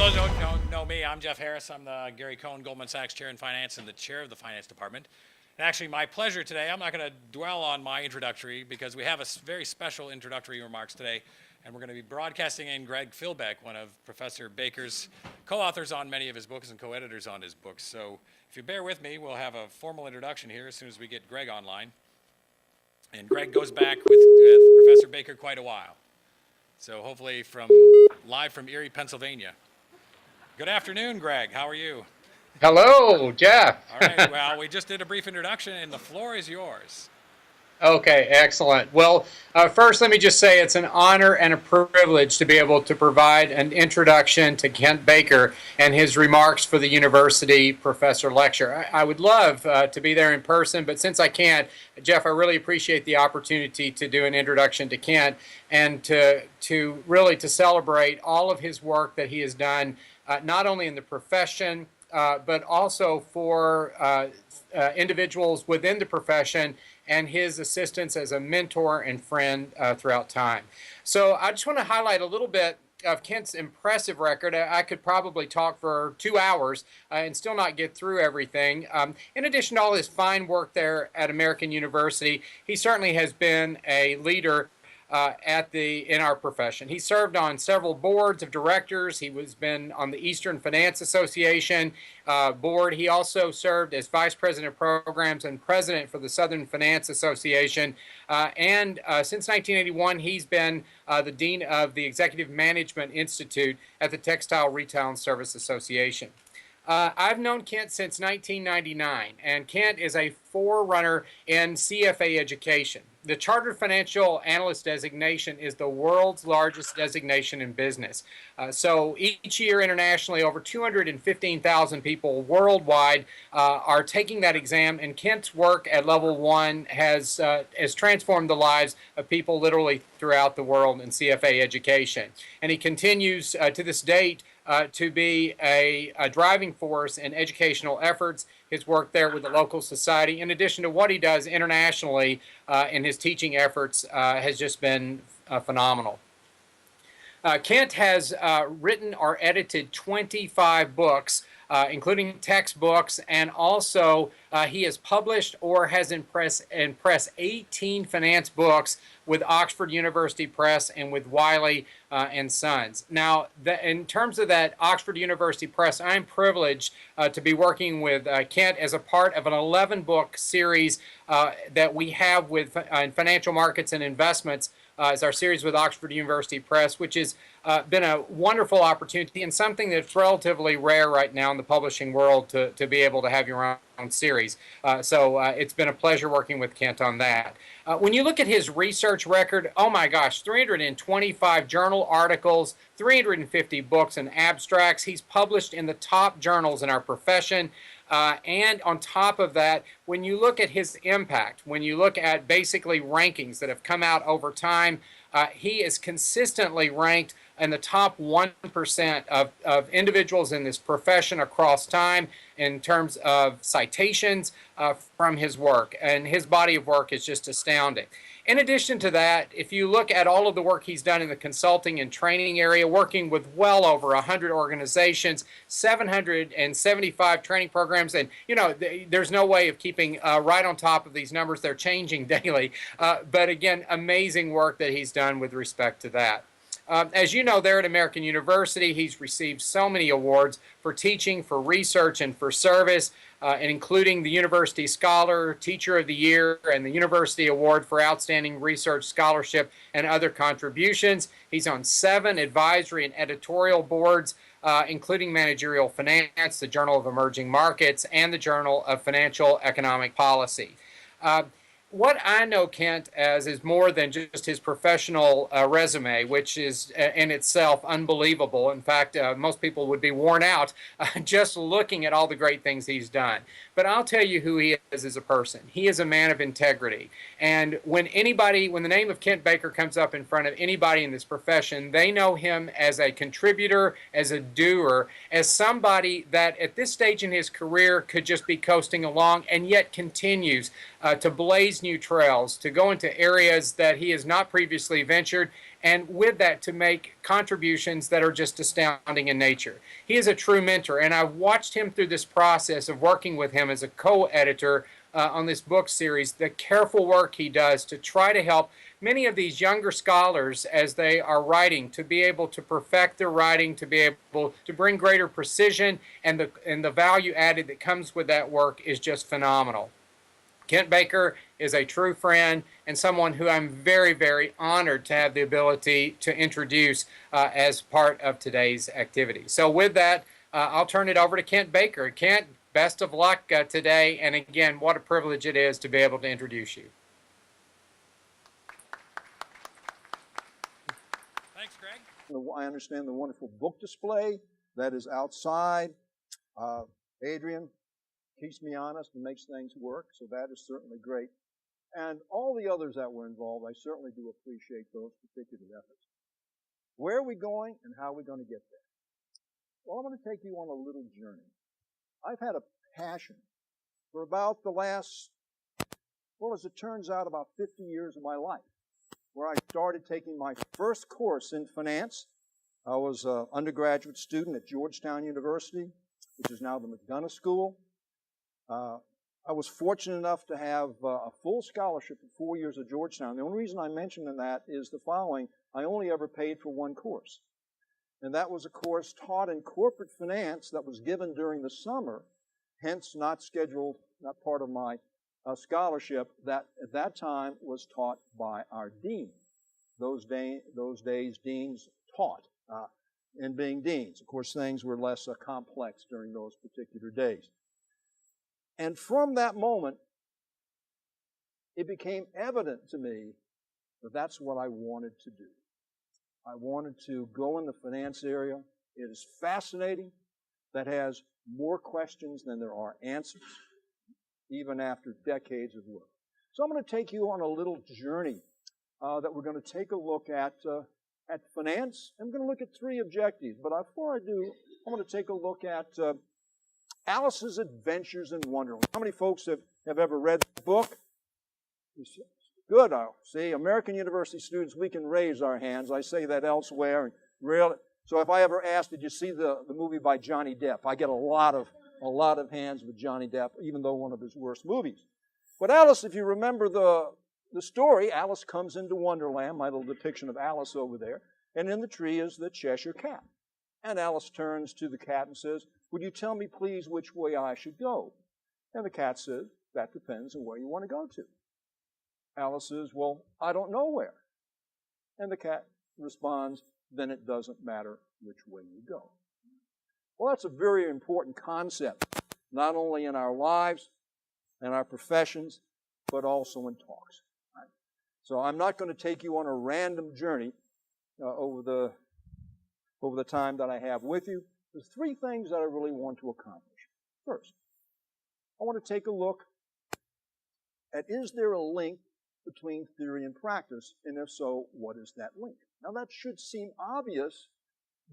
those who don't know me, I'm Jeff Harris. I'm the Gary Cohn Goldman Sachs Chair in Finance and the Chair of the Finance Department. And actually, my pleasure today, I'm not going to dwell on my introductory because we have a very special introductory remarks today. And we're going to be broadcasting in Greg Philbeck, one of Professor Baker's co-authors on many of his books and co-editors on his books. So if you bear with me, we'll have a formal introduction here as soon as we get Greg online. And Greg goes back with Professor Baker quite a while. So hopefully live from Erie, Pennsylvania. Good afternoon, Greg. How are you? Hello, Jeff. All right. Well, we just did a brief introduction, and the floor is yours. Okay, excellent. Well, first, let me just say it's an honor and a privilege to be able to provide an introduction to Kent Baker and his remarks for the university professor lecture. I would love to be there in person, but since I can't, Jeff, I really appreciate the opportunity to do an introduction to Kent and to really celebrate all of his work that he has done, not only in the profession, but also for individuals within the profession and his assistance as a mentor and friend throughout time. So I just want to highlight a little bit of Kent's impressive record. I could probably talk for 2 hours and still not get through everything. In addition to all his fine work there at American University, he certainly has been a leader in our profession. He served on several boards of directors. He was been on the Eastern Finance Association board. He also served as vice president of programs and president for the Southern Finance Association. And since 1981, he's been the dean of the Executive Management Institute at the Textile Retail and Service Association. I've known Kent since 1999, and Kent is a forerunner in CFA education. The Chartered Financial Analyst designation is the world's largest designation in business. So each year internationally, over 215,000 people worldwide are taking that exam, and Kent's work at level 1 has transformed the lives of people literally throughout the world in CFA education. And he continues to this date to be a driving force in educational efforts. His work there with the local society, in addition to what he does internationally in his teaching efforts, has just been phenomenal. Kent has written or edited 25 books, including textbooks, and also he has published or has impressed 18 finance books with Oxford University Press and with Wiley and Sons. Now, in terms of that Oxford University Press, I'm privileged to be working with Kent as a part of an 11-book series that we have with in financial markets and investments. Is our series with Oxford University Press, which has been a wonderful opportunity and something that's relatively rare right now in the publishing world to be able to have your own series. So it's been a pleasure working with Kent on that. When you look at his research record, oh my gosh, 325 journal articles, 350 books and abstracts. He's published in the top journals in our profession. And on top of that, when you look at his impact, when you look at basically rankings that have come out over time, he is consistently ranked in the top 1% of individuals in this profession across time in terms of citations from his work. And his body of work is just astounding. In addition to that, if you look at all of the work he's done in the consulting and training area, working with well over 100 organizations, 775 training programs, and there's no way of keeping right on top of these numbers. They're changing daily. But again, amazing work that he's done with respect to that. As you know, there at American University, he's received so many awards for teaching, for research, and for service, and including the University Scholar, Teacher of the Year, and the University Award for Outstanding Research Scholarship and other contributions. He's on 7 advisory and editorial boards, including Managerial Finance, the Journal of Emerging Markets, and the Journal of Financial Economic Policy. What I know Kent as is more than just his professional resume, which is in itself unbelievable. In fact, most people would be worn out just looking at all the great things he's done. But I'll tell you who he is as a person. He is a man of integrity. And when the name of Kent Baker comes up in front of anybody in this profession, they know him as a contributor, as a doer, as somebody that at this stage in his career could just be coasting along and yet continues to blaze new trails, to go into areas that he has not previously ventured, and with that, to make contributions that are just astounding in nature. He is a true mentor, and I've watched him through this process of working with him as a co-editor on this book series, the careful work he does to try to help many of these younger scholars as they are writing to be able to perfect their writing, to be able to bring greater precision, and the value added that comes with that work is just phenomenal. Kent Baker is a true friend and someone who I'm very, very honored to have the ability to introduce as part of today's activity. So with that, I'll turn it over to Kent Baker. Kent, best of luck today, and again, what a privilege it is to be able to introduce you. Thanks, Greg. I understand the wonderful book display that is outside. Adrian keeps me honest and makes things work, so that is certainly great. And all the others that were involved, I certainly do appreciate those particular efforts. Where are we going and how are we going to get there? Well, I'm going to take you on a little journey. I've had a passion for about the last, well, as it turns out, about 50 years of my life, where I started taking my first course in finance. I was an undergraduate student at Georgetown University, which is now the McDonough School. I was fortunate enough to have a full scholarship for 4 years at Georgetown. The only reason I mention that is the following. I only ever paid for one course. And that was a course taught in corporate finance that was given during the summer, hence not scheduled, not part of my scholarship, that at that time was taught by our dean. Those days, deans taught in being deans. Of course, things were less complex during those particular days. And from that moment, it became evident to me that that's what I wanted to do. I wanted to go in the finance area. It is fascinating. That has more questions than there are answers, even after decades of work. So I'm going to take you on a little journey that we're going to take a look at finance. I'm going to look at three objectives. But before I do, I'm going to take a look at Alice's Adventures in Wonderland. How many folks have ever read the book? Good. See, American University students, we can raise our hands. I say that elsewhere. So if I ever ask, did you see the movie by Johnny Depp? I get a lot of hands with Johnny Depp, even though one of his worst movies. But Alice, if you remember the story, Alice comes into Wonderland, my little depiction of Alice over there, and in the tree is the Cheshire Cat. And Alice turns to the cat and says, "Would you tell me, please, which way I should go?" And the cat says, "That depends on where you want to go to." Alice says, "Well, I don't know where." And the cat responds, "Then it doesn't matter which way you go." Well, that's a very important concept, not only in our lives and our professions, but also in talks. Right? So I'm not going to take you on a random journey over the time that I have with you. There's three things that I really want to accomplish. First, I want to take a look at, is there a link between theory and practice? And if so, what is that link? Now that should seem obvious,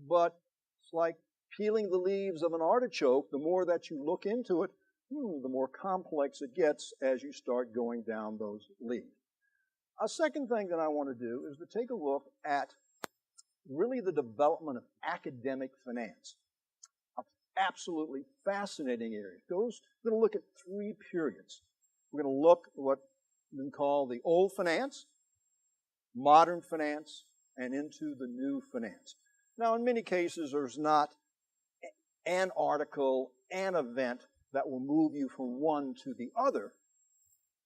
but it's like peeling the leaves of an artichoke. The more that you look into it, the more complex it gets as you start going down those leaves. A second thing that I want to do is to take a look at really the development of academic finance. An absolutely fascinating area. We're going to look at three periods. We're going to look at what we can call the old finance, modern finance, and into the new finance. Now, in many cases, there's not an article, an event that will move you from one to the other.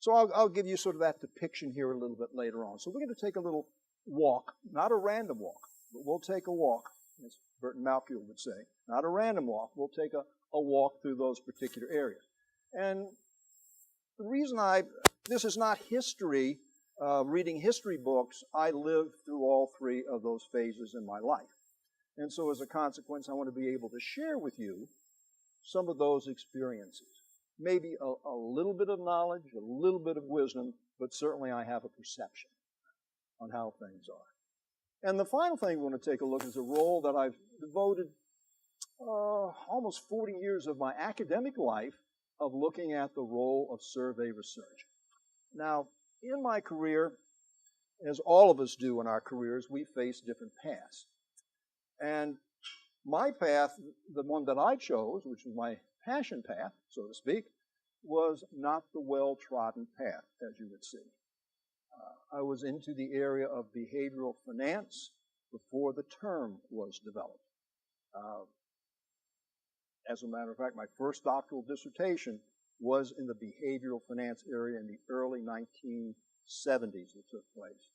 So I'll give you sort of that depiction here a little bit later on. So we're going to take a little walk, not a random walk, but we'll take a walk, as Burton Malkiel would say. Not a random walk. We'll take a walk through those particular areas. And the reason this is not history, reading history books. I lived through all three of those phases in my life. And so as a consequence, I want to be able to share with you some of those experiences. Maybe a little bit of knowledge, a little bit of wisdom, but certainly I have a perception on how things are. And the final thing we want to take a look is a role that I've devoted almost 40 years of my academic life of looking at the role of survey research. Now, in my career, as all of us do in our careers, we face different paths. And my path, the one that I chose, which was my passion path, so to speak, was not the well-trodden path, as you would see. I was into the area of behavioral finance before the term was developed. As a matter of fact, my first doctoral dissertation was in the behavioral finance area in the early 1970s that took place.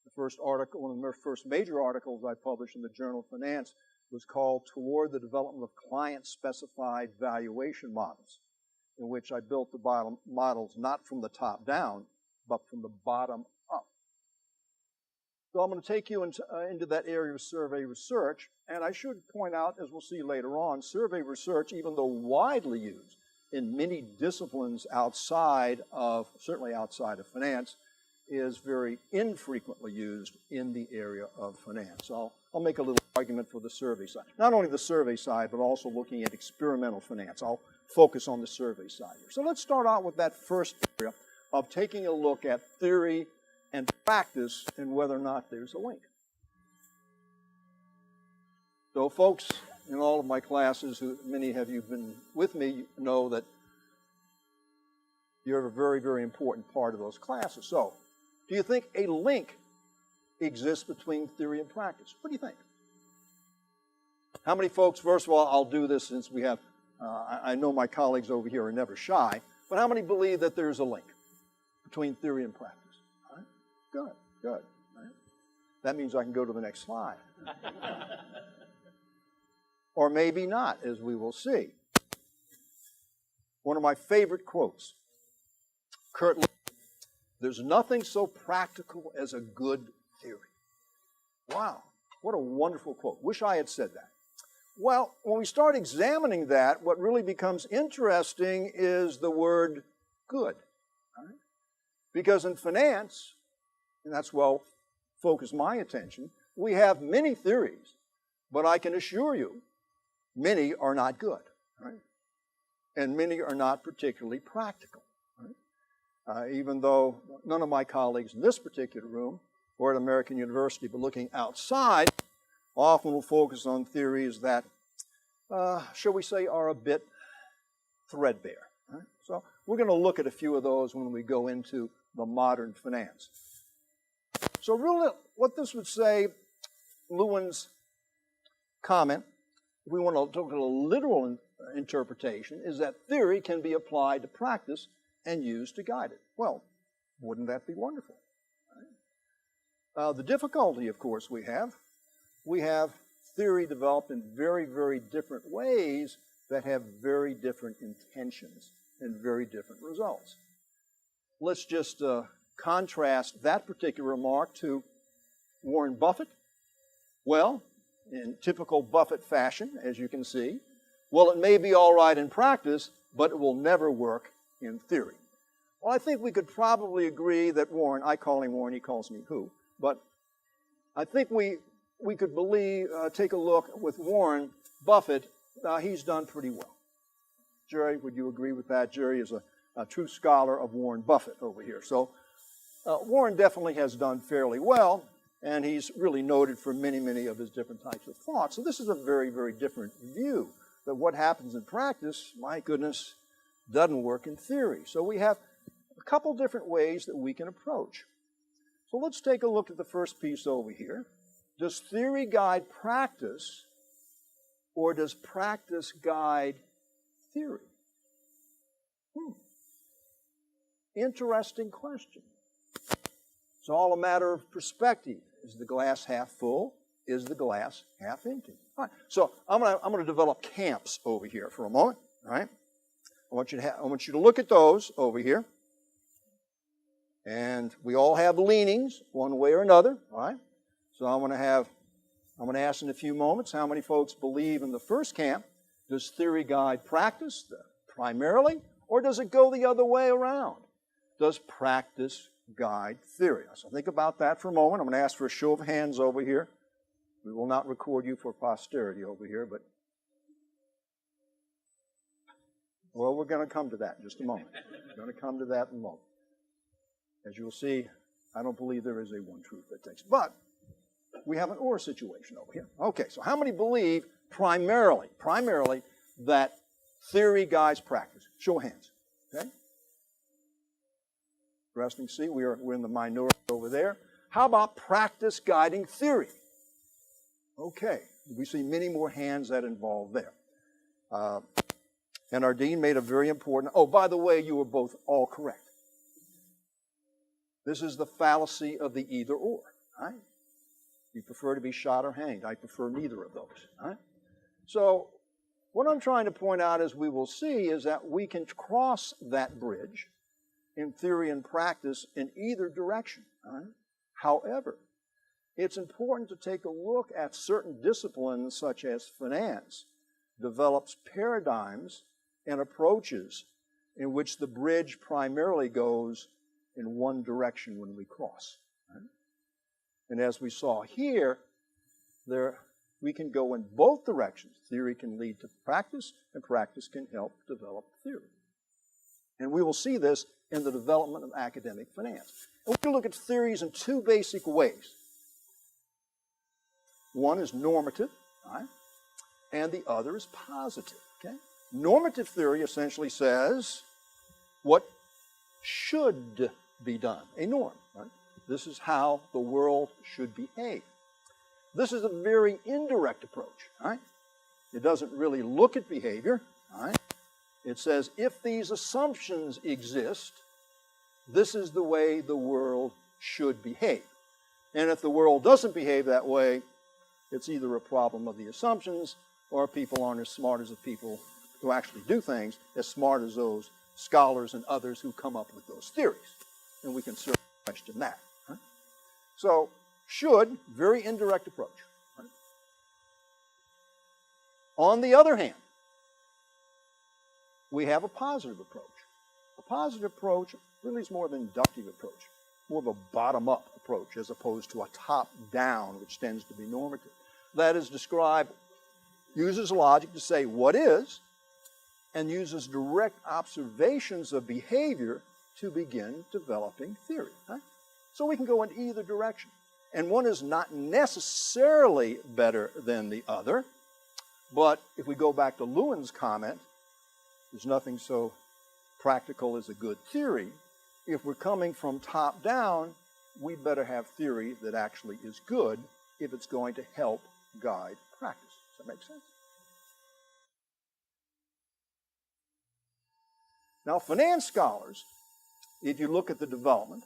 The first article, one of the first major articles I published in the Journal of Finance was called Toward the Development of Client-Specified Valuation Models, in which I built the models not from the top down, but from the bottom up. So I'm going to take you into that area of survey research, and I should point out, as we'll see later on, survey research, even though widely used in many disciplines certainly outside of finance, is very infrequently used in the area of finance. So I'll make a little argument for the survey side. Not only the survey side, but also looking at experimental finance. I'll focus on the survey side here. So let's start out with that first area of taking a look at theory and practice and whether or not there's a link. So folks, in all of my classes, many of you have been with me, know that you're a very, very important part of those classes. So, do you think a link exists between theory and practice? What do you think? How many folks, first of all, I'll do this since we have, I know my colleagues over here are never shy, but how many believe that there's a link between theory and practice? All right? Good, good. All right. That means I can go to the next slide. Or maybe not, as we will see. One of my favorite quotes, Kurt Lewin, there's nothing so practical as a good theory. Wow, what a wonderful quote. Wish I had said that. Well, when we start examining that, what really becomes interesting is the word good. Right? Because in finance, and that's well focused my attention, we have many theories, but I can assure you, many are not good. Right? And many are not particularly practical. Even though none of my colleagues in this particular room or at American University, but looking outside, often will focus on theories that, shall we say, are a bit threadbare. Right? So we're going to look at a few of those when we go into the modern finance. So really, what this would say, Lewin's comment, if we want to look at a literal interpretation, is that theory can be applied to practice and used to guide it. Well, wouldn't that be wonderful? Right? The difficulty, of course, we have theory developed in very, very different ways that have very different intentions and very different results. Let's just contrast that particular remark to Warren Buffett. Well, in typical Buffett fashion, as you can see, well, it may be all right in practice, but it will never work in theory. Well, I think we could probably agree that Warren, I call him Warren, he calls me who, but I think we could take a look with Warren Buffett, he's done pretty well. Jerry, would you agree with that? Jerry is a true scholar of Warren Buffett over here. So Warren definitely has done fairly well, and he's really noted for many, many of his different types of thoughts. So this is a very, very different view that what happens in practice, my goodness, doesn't work in theory. So we have a couple different ways that we can approach. So let's take a look at the first piece over here. Does theory guide practice, or does practice guide theory? Interesting question. It's all a matter of perspective. Is the glass half full? Is the glass half empty? All right. So I'm going to develop camps over here for a moment. All right. I want you to look at those over here. And we all have leanings one way or another. All right. So I'm going to ask in a few moments how many folks believe in the first camp. Does theory guide practice primarily, or does it go the other way around? Does practice guide theory? So think about that for a moment. I'm going to ask for a show of hands over here. We will not record you for posterity over here, but well, we're going to come to that in just a moment. We're going to come to that in a moment. As you'll see, I don't believe there is a one truth that takes. But we have an or situation over here. Okay, so how many believe primarily that theory guides practice? Show of hands. Okay? Interesting. See, we're in the minority over there. How about practice guiding theory? Okay, we see many more hands that involve there. And our dean made a very important, oh, by the way, you were both all correct. This is the fallacy of the either or. Right? You prefer to be shot or hanged. I prefer neither of those. Right? So what I'm trying to point out, as we will see, is that we can cross that bridge in theory and practice in either direction. Right? However, it's important to take a look at certain disciplines, such as finance, develops paradigms and approaches in which the bridge primarily goes in one direction when we cross. Right? And as we saw here, we can go in both directions. Theory can lead to practice, and practice can help develop theory. And we will see this in the development of academic finance. And we can look at theories in two basic ways. One is normative, right? And the other is positive. Okay? Normative theory essentially says what should be done, a norm. Right? This is how the world should behave. This is a very indirect approach. Right? It doesn't really look at behavior. Right? It says if these assumptions exist, this is the way the world should behave. And if the world doesn't behave that way, it's either a problem of the assumptions or people aren't as smart as the people who actually do things, as smart as those scholars and others who come up with those theories. And we can certainly question that. Right? So, should, very indirect approach. Right? On the other hand, we have a positive approach. A positive approach really is more of an inductive approach, more of a bottom-up approach as opposed to a top-down, which tends to be normative. That is described, uses logic to say what is, and uses direct observations of behavior to begin developing theory. Right? So we can go in either direction. And one is not necessarily better than the other, but if we go back to Lewin's comment, there's nothing so practical as a good theory. If we're coming from top down, we better have theory that actually is good if it's going to help guide practice. Does that make sense? Now, finance scholars, if you look at the development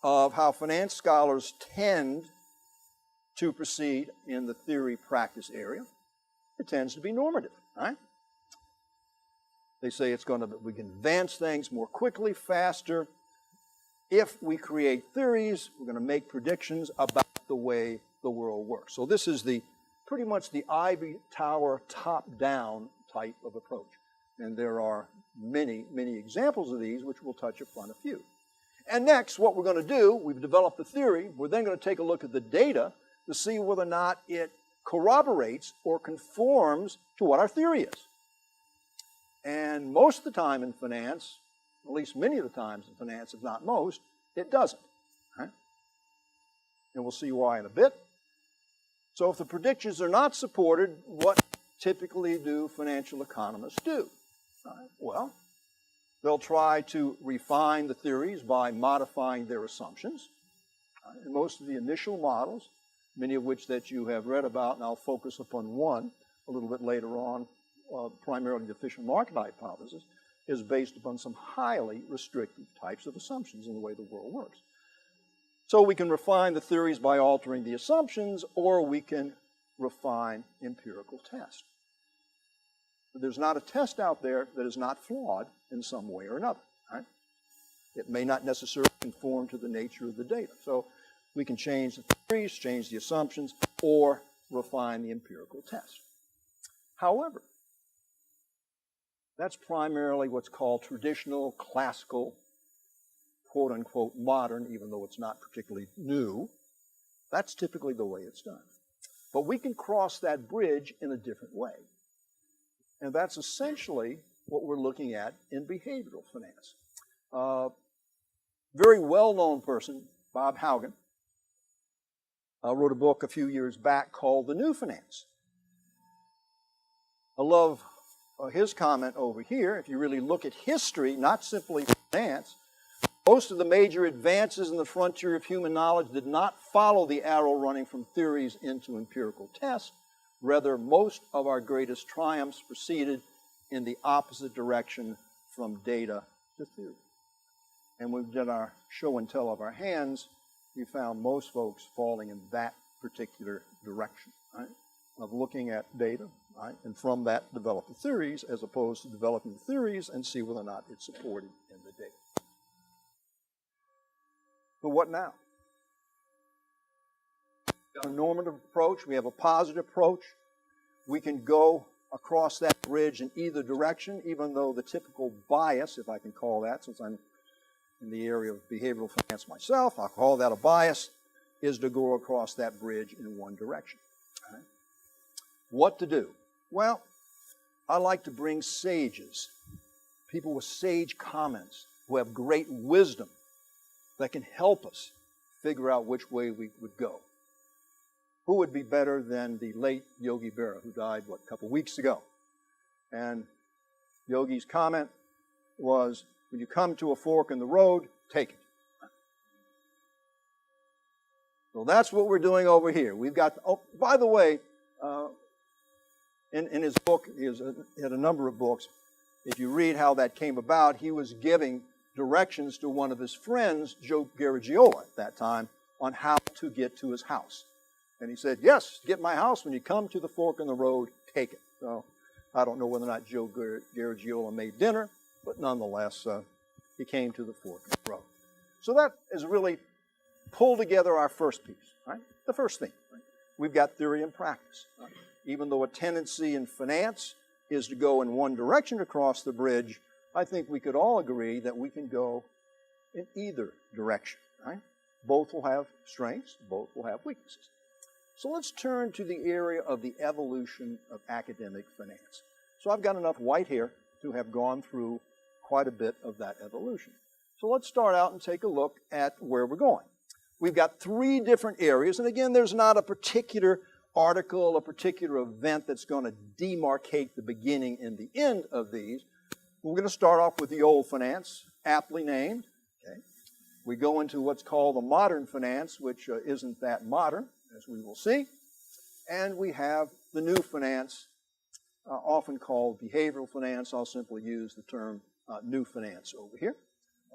of how finance scholars tend to proceed in the theory-practice area, it tends to be normative, right? They say we can advance things more quickly, faster. If we create theories, we're going to make predictions about the way the world works. So this is pretty much the Ivy Tower top-down type of approach. And there are many, many examples of these, which we'll touch upon a few. And next, what we're going to do, we've developed the theory, we're then going to take a look at the data to see whether or not it corroborates or conforms to what our theory is. And most of the time in finance, at least many of the times in finance, if not most, it doesn't. Right? And we'll see why in a bit. So if the predictions are not supported, what typically do financial economists do? Right? Well, they'll try to refine the theories by modifying their assumptions. Right? And most of the initial models, many of which that you have read about, and I'll focus upon one a little bit later on, primarily the efficient market hypothesis, is based upon some highly restrictive types of assumptions in the way the world works. So we can refine the theories by altering the assumptions, or we can refine empirical tests. There's not a test out there that is not flawed in some way or another. Right? It may not necessarily conform to the nature of the data. So we can change the theories, change the assumptions, or refine the empirical test. However, that's primarily what's called traditional, classical, quote-unquote modern, even though it's not particularly new. That's typically the way it's done. But we can cross that bridge in a different way. And that's essentially what we're looking at in behavioral finance. very well-known person, Bob Haugen, wrote a book a few years back called The New Finance. I love his comment over here. If you really look at history, not simply finance, most of the major advances in the frontier of human knowledge did not follow the arrow running from theories into empirical tests. Rather, most of our greatest triumphs proceeded in the opposite direction from data to theory. And when we did our show and tell of our hands, we found most folks falling in that particular direction, right, of looking at data, right, and from that develop the theories, as opposed to developing the theories and see whether or not it's supported in the data. But what now? We have a normative approach. We have a positive approach. We can go across that bridge in either direction, even though the typical bias, if I can call that, since I'm in the area of behavioral finance myself, I'll call that a bias, is to go across that bridge in one direction. Right? What to do? Well, I like to bring sages, people with sage comments, who have great wisdom, that can help us figure out which way we would go. Who would be better than the late Yogi Berra, who died, a couple weeks ago? And Yogi's comment was, when you come to a fork in the road, take it. So that's what we're doing over here. We've got, oh, by the way, in his book, he had a number of books. If you read how that came about, he was giving directions to one of his friends, Joe Garagiola at that time, on how to get to his house. And he said, yes, get my house. When you come to the fork in the road, take it. So I don't know whether or not Joe Garagiola made dinner, but nonetheless, he came to the fork in the road. So that is really pull together our first piece, right? The first thing. Right? We've got theory and practice. Right? Even though a tendency in finance is to go in one direction across the bridge, I think we could all agree that we can go in either direction, right? Both will have strengths, both will have weaknesses. So let's turn to the area of the evolution of academic finance. So I've got enough white hair to have gone through quite a bit of that evolution. So let's start out and take a look at where we're going. We've got three different areas, and again, there's not a particular article, a particular event that's going to demarcate the beginning and the end of these. We're going to start off with the old finance, aptly named. Okay. We go into what's called the modern finance, which isn't that modern, as we will see. And we have the new finance, often called behavioral finance. I'll simply use the term new finance over here.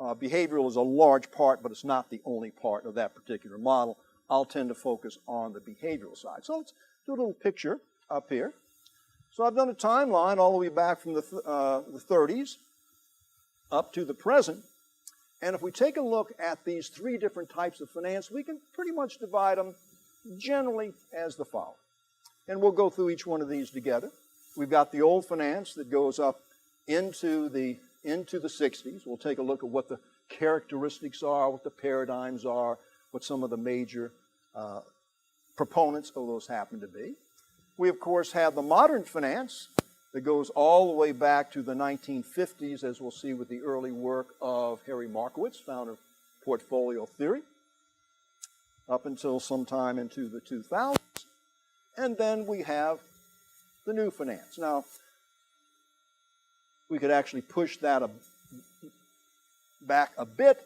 Behavioral is a large part, but it's not the only part of that particular model. I'll tend to focus on the behavioral side. So let's do a little picture up here. So I've done a timeline all the way back from the 30s up to the present. And if we take a look at these three different types of finance, we can pretty much divide them generally as the following. And we'll go through each one of these together. We've got the old finance that goes up into the 60s. We'll take a look at what the characteristics are, what the paradigms are, what some of the major proponents of those happen to be. We, of course, have the modern finance that goes all the way back to the 1950s, as we'll see with the early work of Harry Markowitz, founder of portfolio theory, up until sometime into the 2000s. And then we have the new finance. Now, we could actually push that back a bit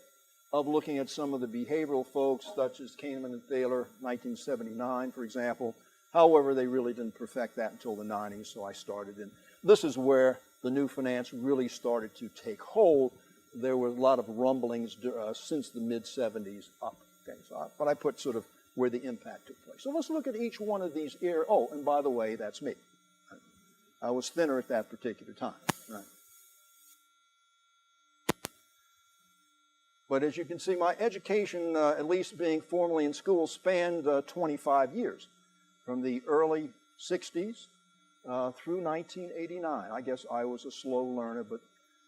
of looking at some of the behavioral folks, such as Kahneman and Thaler, 1979, for example. However, they really didn't perfect that until the 90s, so I started in. This is where the new finance really started to take hold. There were a lot of rumblings since the mid-70s up. Okay, but I put sort of where the impact took place. So let's look at each one of these areas. Oh, and by the way, that's me. I was thinner at that particular time. Right. But as you can see, my education, at least being formally in school, spanned 25 years. From the early 60s through 1989. I guess I was a slow learner, but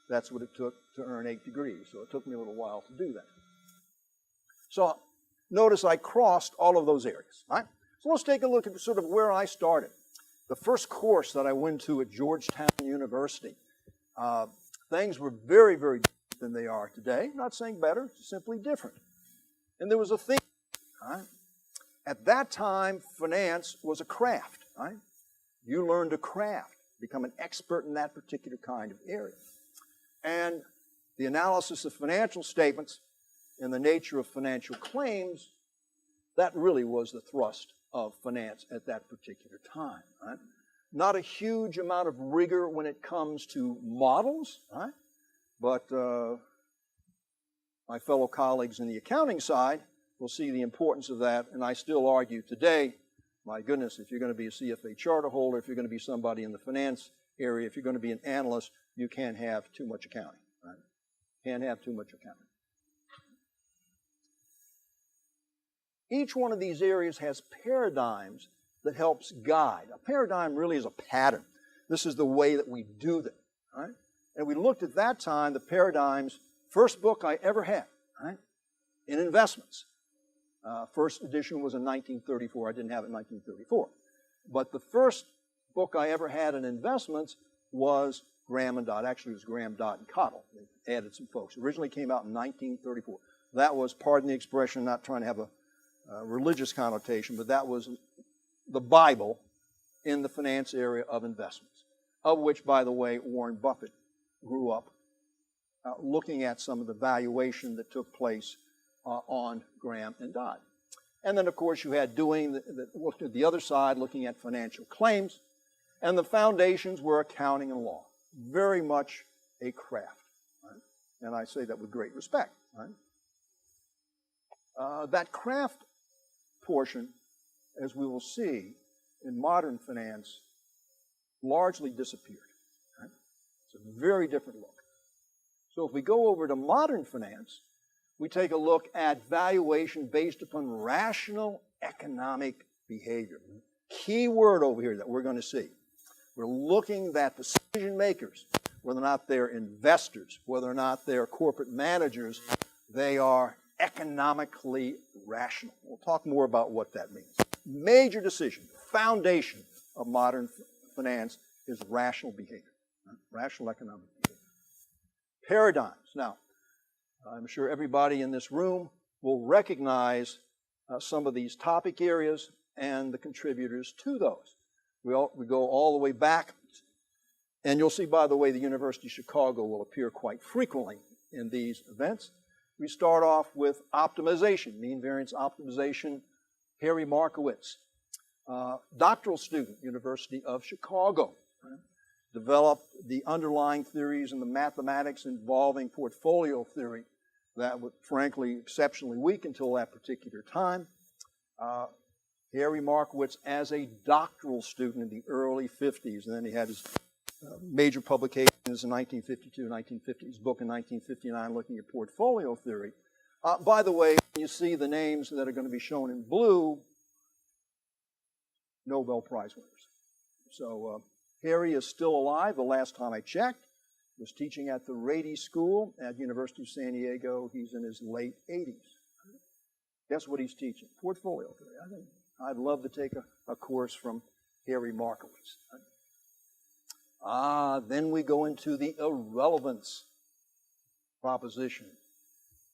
that's what it took to earn 8 degrees. So it took me a little while to do that. So notice I crossed all of those areas. Right? So let's take a look at sort of where I started. The first course that I went to at Georgetown University, things were very, very different than they are today. I'm not saying better, simply different. And there was a theme. Right? At that time, finance was a craft. Right? You learned a craft, become an expert in that particular kind of area. And the analysis of financial statements and the nature of financial claims, that really was the thrust of finance at that particular time. Right? Not a huge amount of rigor when it comes to models, right? But my fellow colleagues in the accounting side will see the importance of that, and I still argue today, my goodness, if you're going to be a CFA charter holder, if you're going to be somebody in the finance area, if you're going to be an analyst, you can't have too much accounting. Right? Can't have too much accounting. Each one of these areas has paradigms that helps guide. A paradigm really is a pattern. This is the way that we do them. Right? And we looked at that time, the paradigms, first book I ever had, right, in investments. First edition was in 1934. I didn't have it in 1934. But the first book I ever had in investments was Graham and Dodd. Actually, it was Graham, Dodd, and Cottle. They added some folks. It originally came out in 1934. That was, pardon the expression, not trying to have a religious connotation, but that was the Bible in the finance area of investments, of which, by the way, Warren Buffett grew up looking at some of the valuation that took place on Graham and Dodd. And then, of course, you had looked at the other side, looking at financial claims, and the foundations were accounting and law. Very much a craft. Right? And I say that with great respect. Right? That craft portion, as we will see in modern finance, largely disappeared. Right? It's a very different look. So if we go over to modern finance, we take a look at valuation based upon rational economic behavior. Key word over here that we're going to see. We're looking at decision makers, whether or not they're investors, whether or not they're corporate managers, they are economically rational. We'll talk more about what that means. Major decision, foundation of modern finance is rational behavior, rational economic behavior. Paradigms. Now, I'm sure everybody in this room will recognize some of these topic areas and the contributors to those. We go all the way back, and you'll see, by the way, the University of Chicago will appear quite frequently in these events. We start off with optimization, mean variance optimization, Harry Markowitz, doctoral student, University of Chicago, right? Developed the underlying theories and the mathematics involving portfolio theory that was, frankly, exceptionally weak until that particular time. Harry Markowitz as a doctoral student in the early 50s, and then he had his major publications in 1952, 1950, his book in 1959 looking at portfolio theory. By the way, you see the names that are going to be shown in blue, Nobel Prize winners. So Harry is still alive. The last time I checked, was teaching at the Rady School at University of San Diego. He's in his late 80s. Guess what he's teaching? Portfolio theory. I think I'd love to take a course from Harry Markowitz. Then we go into the irrelevance proposition.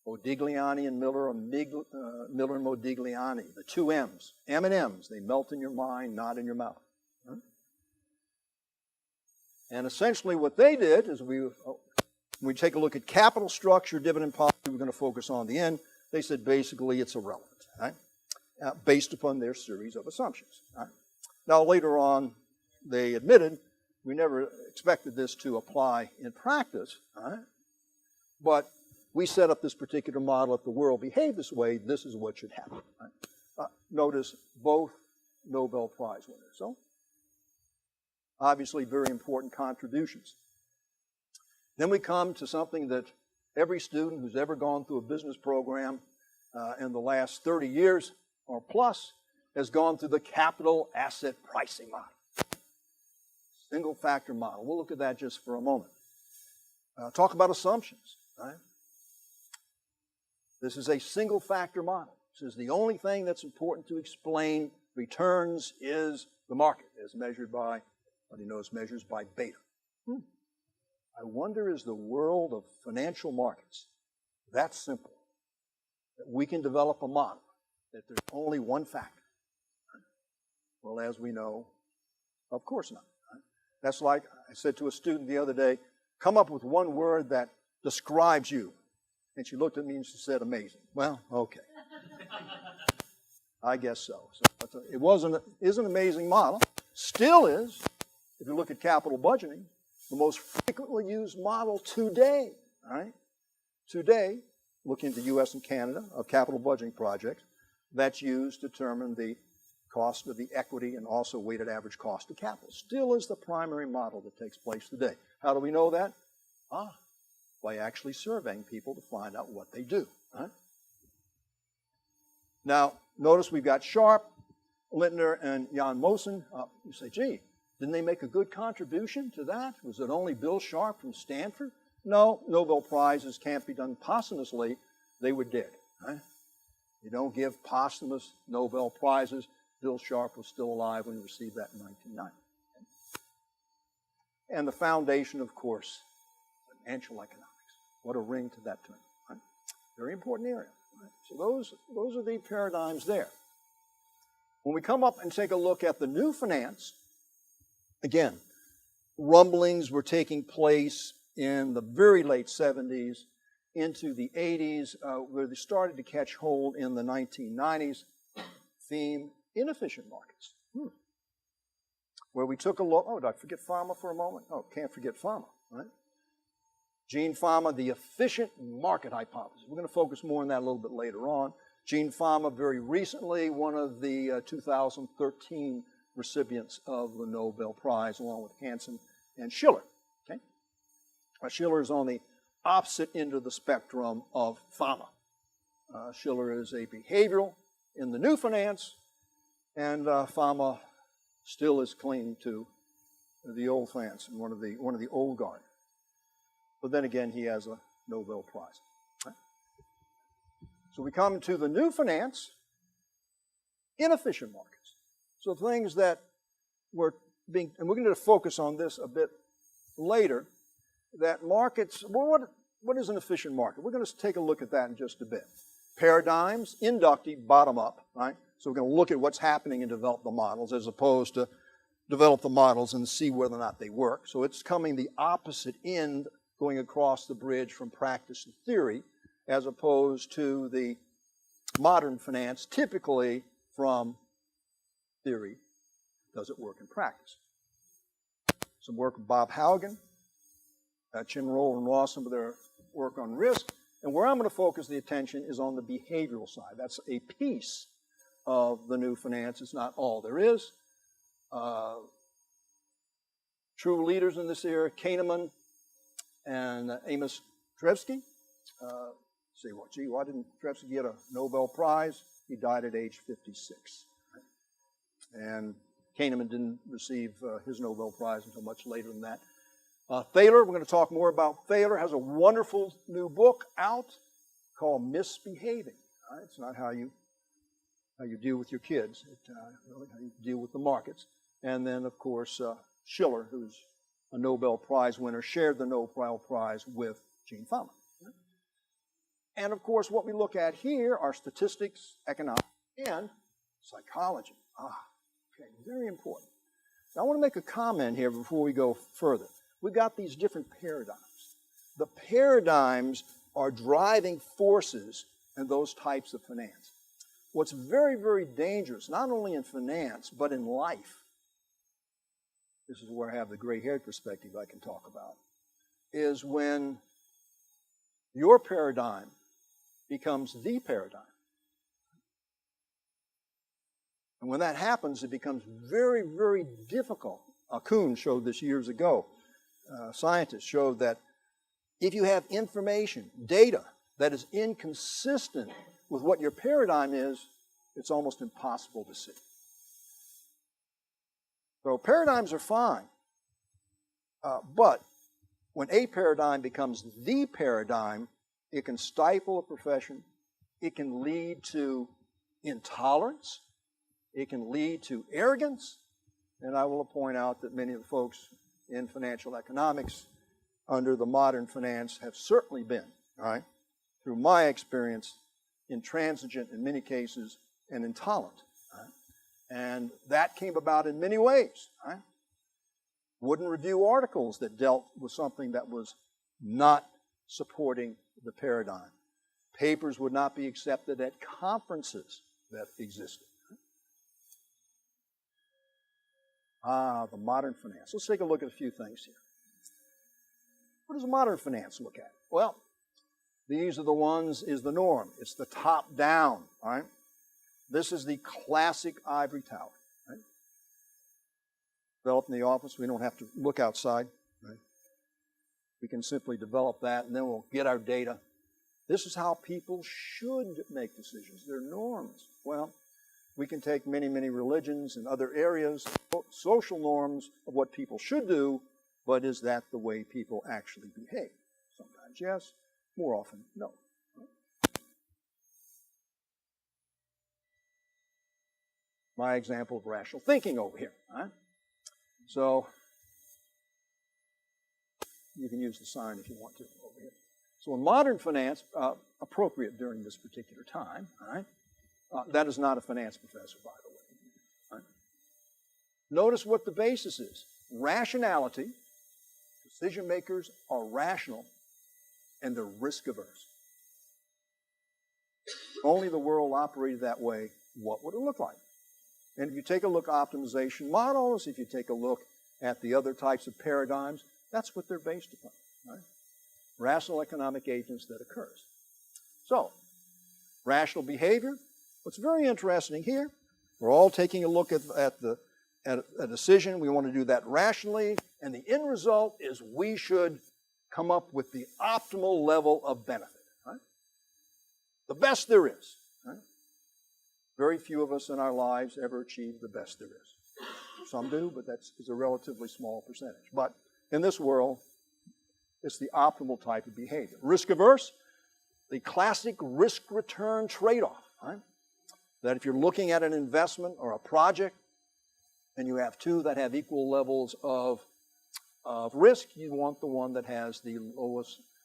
Modigliani and Miller, or Miller and Modigliani, the two M's. M&M's, they melt in your mind, not in your mouth. And essentially what they did is we take a look at capital structure, dividend policy, we're going to focus on the end. They said basically it's irrelevant, right? Based upon their series of assumptions. Right? Now later on, they admitted we never expected this to apply in practice, right? But we set up this particular model. If the world behaved this way, this is what should happen. Right? Notice both Nobel Prize winners. So obviously very important contributions. Then we come to something that every student who's ever gone through a business program in the last 30 years or plus has gone through the capital asset pricing model. Single factor model. We'll look at that just for a moment. Talk about assumptions. Right? This is a single factor model. This is the only thing that's important to explain returns is the market as measured by, what he knows measures by beta. I wonder, is the world of financial markets that simple that we can develop a model that there's only one factor? Well, as we know, of course not. That's like I said to a student the other day, come up with one word that describes you. And she looked at me and she said, amazing. Well, okay. I guess so. So it is an amazing model. Still is, if you look at capital budgeting, the most frequently used model today. All right? Today, looking at the U.S. and Canada of capital budgeting projects, that's used to determine the cost of the equity and also weighted average cost of capital. Still is the primary model that takes place today. How do we know that? By actually surveying people to find out what they do. Right? Now, notice we've got Sharpe, Lintner, and Jan Mosen. You say, gee, didn't they make a good contribution to that? Was it only Bill Sharpe from Stanford? No, Nobel Prizes can't be done posthumously. They were dead. Right? You don't give posthumous Nobel Prizes. Bill Sharpe was still alive when he received that in 1990. And the foundation, of course, financial economics. What a ring to that term. Right? Very important area. Right? So those are the paradigms there. When we come up and take a look at the new finance, again, rumblings were taking place in the very late 70s into the 80s, where they started to catch hold in the 1990s. Theme, inefficient markets. Where we took a look, did I forget Fama for a moment? Oh, can't forget Fama, right? Gene Fama, the efficient market hypothesis. We're going to focus more on that a little bit later on. Gene Fama, very recently, one of the 2013 recipients of the Nobel Prize, along with Hansen and Schiller. Okay? Schiller is on the opposite end of the spectrum of Fama. Schiller is a behavioral in the new finance, and Fama still is clinging to the old finance, one of the old guard. But then again, he has a Nobel Prize. Right? So we come to the new finance, inefficient markets. So things that were being, and we're going to focus on this a bit later, that markets, well, what is an efficient market? We're going to take a look at that in just a bit. Paradigms, inductive, bottom up, right? So we're going to look at what's happening and develop the models as opposed to develop the models and see whether or not they work. So it's coming the opposite end, going across the bridge from practice and theory, as opposed to the modern finance, typically from theory. Does it work in practice? Some work of Bob Haugen, Chin Roll and Ross, some of their work on risk. And where I'm going to focus the attention is on the behavioral side. That's a piece of the new finance. It's not all there is. True leaders in this area, Kahneman and Amos Tversky. Say, well, gee, why didn't Tversky get a Nobel Prize? He died at age 56. And Kahneman didn't receive his Nobel Prize until much later than that. Thaler, we're going to talk more about Thaler, has a wonderful new book out called Misbehaving. Right? It's not how you deal with your kids, it's really how you deal with the markets. And then, of course, Schiller, who's a Nobel Prize winner, shared the Nobel Prize with Gene Fama. Right? And, of course, what we look at here are statistics, economics, and psychology. Okay, very important. Now, I want to make a comment here before we go further. We've got these different paradigms. The paradigms are driving forces in those types of finance. What's very, very dangerous, not only in finance, but in life, this is where I have the gray-haired perspective I can talk about, is when your paradigm becomes the paradigm. And when that happens, it becomes very, very difficult. Kuhn showed this years ago. Scientists showed that if you have information, data, that is inconsistent with what your paradigm is, it's almost impossible to see. So paradigms are fine, but when a paradigm becomes the paradigm, it can stifle a profession, it can lead to intolerance, it can lead to arrogance, and I will point out that many of the folks in financial economics under the modern finance have certainly been, all right, through my experience, intransigent in many cases and intolerant. All right? And that came about in many ways. All right? Wouldn't review articles that dealt with something that was not supporting the paradigm. Papers would not be accepted at conferences that existed. The modern finance. Let's take a look at a few things here. What does modern finance look at? Well, these are the ones, is the norm. It's the top down, all right? This is the classic ivory tower, right? Developed in the office, we don't have to look outside, right? We can simply develop that and then we'll get our data. This is how people should make decisions, their norms. Well, we can take many, many religions and other areas, social norms of what people should do, but is that the way people actually behave? Sometimes yes, more often no. My example of rational thinking over here. Right? So you can use the sign if you want to over here. So in modern finance, appropriate during this particular time, all right? That is not a finance professor, by the way. Right? Notice what the basis is. Rationality. Decision makers are rational and they're risk averse. Only the world operated that way, what would it look like? And if you take a look at optimization models, if you take a look at the other types of paradigms, that's what they're based upon. Right? Rational economic agents that occurs. So, rational behavior. What's very interesting here, we're all taking a look at a decision. We want to do that rationally, and the end result is we should come up with the optimal level of benefit. Right? The best there is. Right? Very few of us in our lives ever achieve the best there is. Some do, but that's a relatively small percentage. But in this world, it's the optimal type of behavior. Risk averse, the classic risk-return trade-off. Right? That if you're looking at an investment or a project and you have two that have equal levels of risk, you want the one that has the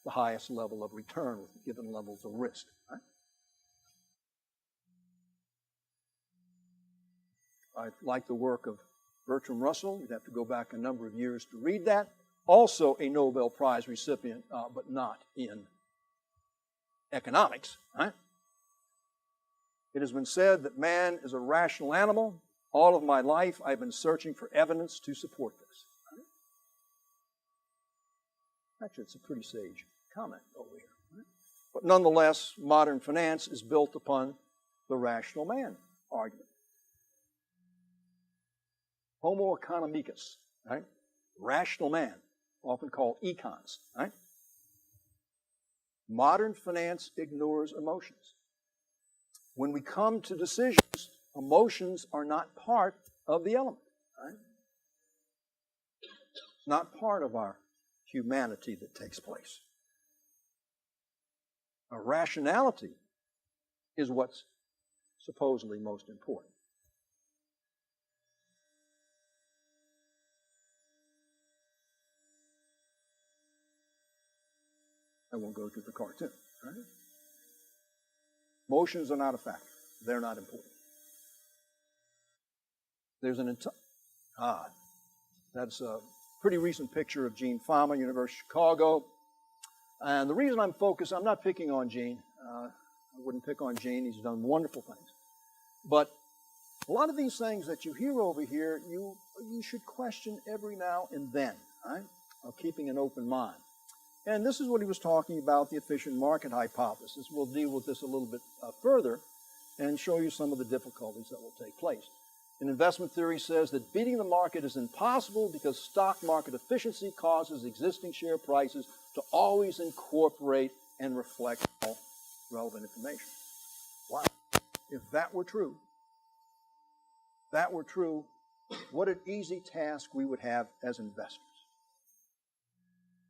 highest level of return with given levels of risk. Right? I like the work of Bertrand Russell. You'd have to go back a number of years to read that. Also a Nobel Prize recipient, but not in economics. Right? It has been said that man is a rational animal. All of my life, I've been searching for evidence to support this. Right? Actually, it's a pretty sage comment over here. Right? But nonetheless, modern finance is built upon the rational man argument. Homo economicus, right? Rational man, often called econs. Right? Modern finance ignores emotions. When we come to decisions, emotions are not part of the element. Right? It's not part of our humanity that takes place. Our rationality is what's supposedly most important. I won't go through the cartoon. Right? Emotions are not a factor. They're not important. There's that's a pretty recent picture of Gene Fama, University of Chicago. And the reason I'm focused, I'm not picking on Gene. I wouldn't pick on Gene. He's done wonderful things. But a lot of these things that you hear over here, you should question every now and then, right? Of keeping an open mind. And this is what he was talking about, the efficient market hypothesis. We'll deal with this a little bit further and show you some of the difficulties that will take place. And investment theory says that beating the market is impossible because stock market efficiency causes existing share prices to always incorporate and reflect all relevant information. Wow. If that were true, what an easy task we would have as investors.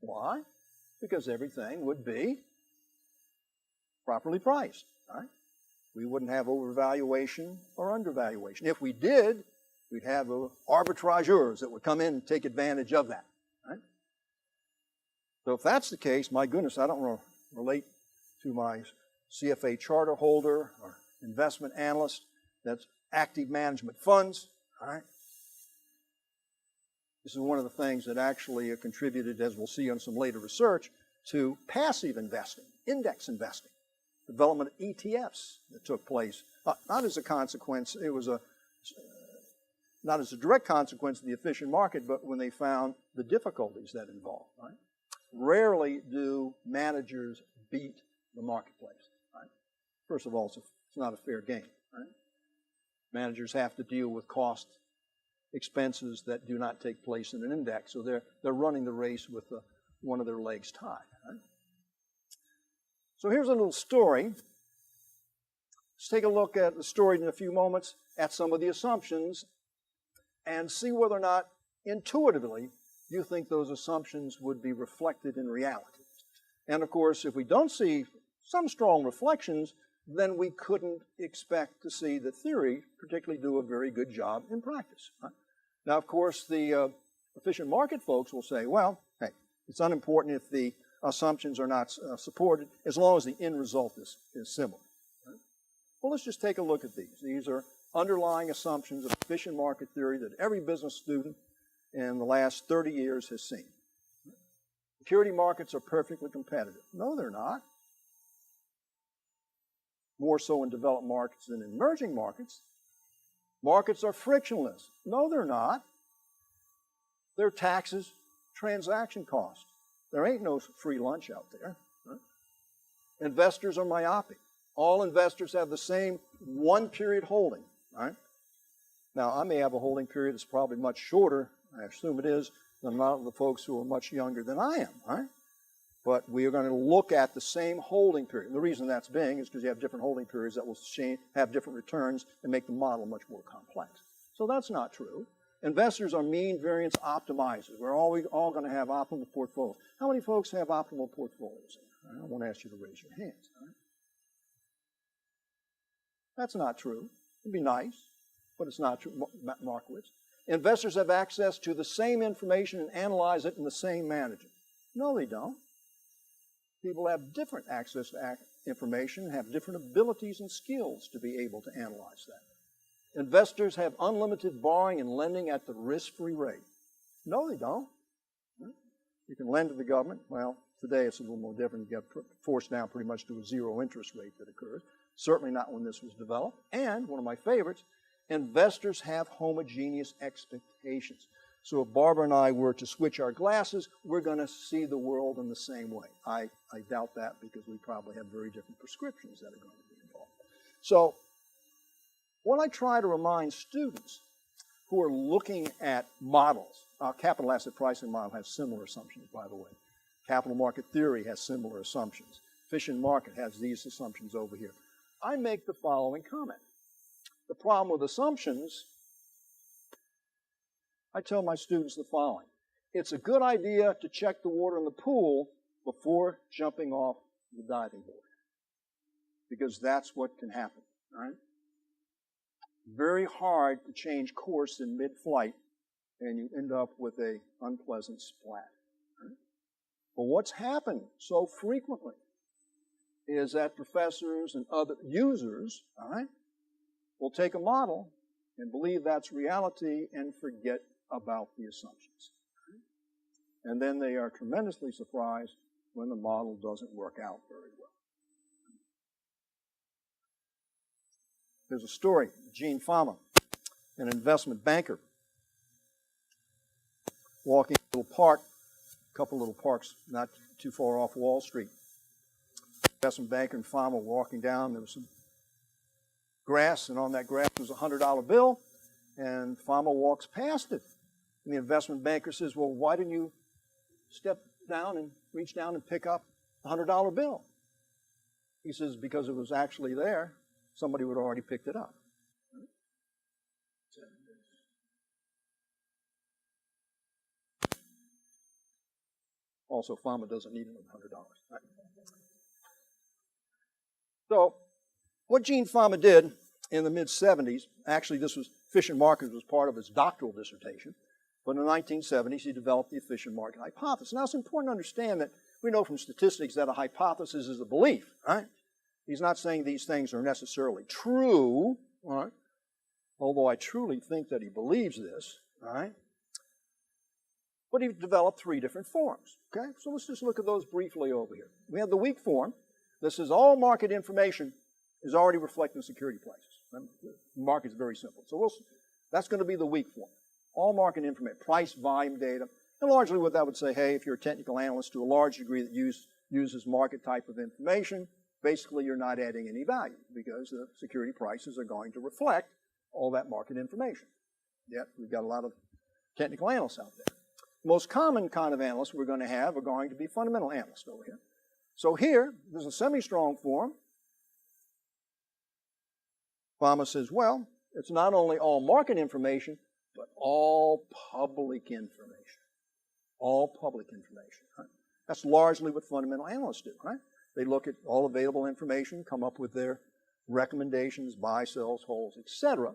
Why? Because everything would be properly priced, right? We wouldn't have overvaluation or undervaluation. If we did, we'd have arbitrageurs that would come in and take advantage of that, right? So if that's the case, my goodness, I don't want to relate to my CFA charter holder or investment analyst that's active management funds. All right. This is one of the things that actually contributed, as we'll see on some later research, to passive investing, index investing, development of ETFs that took place. Not as a consequence, it was not as a direct consequence of the efficient market, but when they found the difficulties that involved. Right? Rarely do managers beat the marketplace. Right? First of all, it's not a fair game. Right? Managers have to deal with cost expenses that do not take place in an index, so they're running the race with one of their legs tied. Right? So here's a little story. Let's take a look at the story in a few moments, at some of the assumptions, and see whether or not intuitively you think those assumptions would be reflected in reality. And of course, if we don't see some strong reflections, then we couldn't expect to see the theory particularly do a very good job in practice. Right? Now, of course, the efficient market folks will say, well, hey, it's unimportant if the assumptions are not supported as long as the end result is similar. Right? Well, let's just take a look at these. These are underlying assumptions of efficient market theory that every business student in the last 30 years has seen. Security markets are perfectly competitive. No, they're not. More so in developed markets than in emerging markets. Markets are frictionless. No, they're not. They're taxes, transaction costs. There ain't no free lunch out there. Right? Investors are myopic. All investors have the same one-period holding. Right? Now, I may have a holding period that's probably much shorter, I assume it is, than a lot of the folks who are much younger than I am. Right? But we are going to look at the same holding period. And the reason that's being is because you have different holding periods that will have different returns and make the model much more complex. So that's not true. Investors are mean variance optimizers. We're all going to have optimal portfolios. How many folks have optimal portfolios? I won't ask you to raise your hands. Right? That's not true. It'd be nice, but it's not true. Markowitz. Investors have access to the same information and analyze it in the same manner. No, they don't. People have different access to information, have different abilities and skills to be able to analyze that. Investors have unlimited borrowing and lending at the risk-free rate. No, they don't. You can lend to the government. Well, today it's a little more different. You get forced down pretty much to a zero interest rate that occurs. Certainly not when this was developed. And, one of my favorites, investors have homogeneous expectations. So if Barbara and I were to switch our glasses, we're going to see the world in the same way. I doubt that because we probably have very different prescriptions that are going to be involved. So what I try to remind students who are looking at models, capital asset pricing model has similar assumptions, by the way. Capital market theory has similar assumptions. Efficient market has these assumptions over here. I make the following comment. The problem with assumptions, I tell my students the following. It's a good idea to check the water in the pool before jumping off the diving board. Because that's what can happen. Right? Very hard to change course in mid-flight and you end up with an unpleasant splat. Right? But what's happened so frequently is that professors and other users, all right, will take a model and believe that's reality and forget about the assumptions. And then they are tremendously surprised when the model doesn't work out very well. There's a story, Gene Fama, an investment banker, walking a little park, a couple little parks not too far off Wall Street. Investment banker and Fama walking down, there was some grass, and on that grass was a $100 bill, and Fama walks past it. And the investment banker says, well, why didn't you step down and reach down and pick up the $100 bill? He says, because it was actually there, somebody would have already picked it up. Also, Fama doesn't need another $100. Right? So, what Gene Fama did in the mid-'70s, actually this was efficient markets was part of his doctoral dissertation, But in the 1970s, he developed the efficient market hypothesis. Now, it's important to understand that we know from statistics that a hypothesis is a belief, right? He's not saying these things are necessarily true, right? Although I truly think that he believes this, right? But he developed three different forms, okay? So let's just look at those briefly over here. We have the weak form. This is all market information is already reflected in security prices. The market's very simple. So that's going to be the weak form. All market information, price, volume data, and largely what that would say, hey, if you're a technical analyst to a large degree that uses market type of information, basically you're not adding any value because the security prices are going to reflect all that market information. Yet we've got a lot of technical analysts out there. The most common kind of analysts we're going to have are going to be fundamental analysts over here. So here, there's a semi-strong form. Fama says, well, it's not only all market information, but all public information. All public information. Right? That's largely what fundamental analysts do, right? They look at all available information, come up with their recommendations, buy, sells, holds, etc.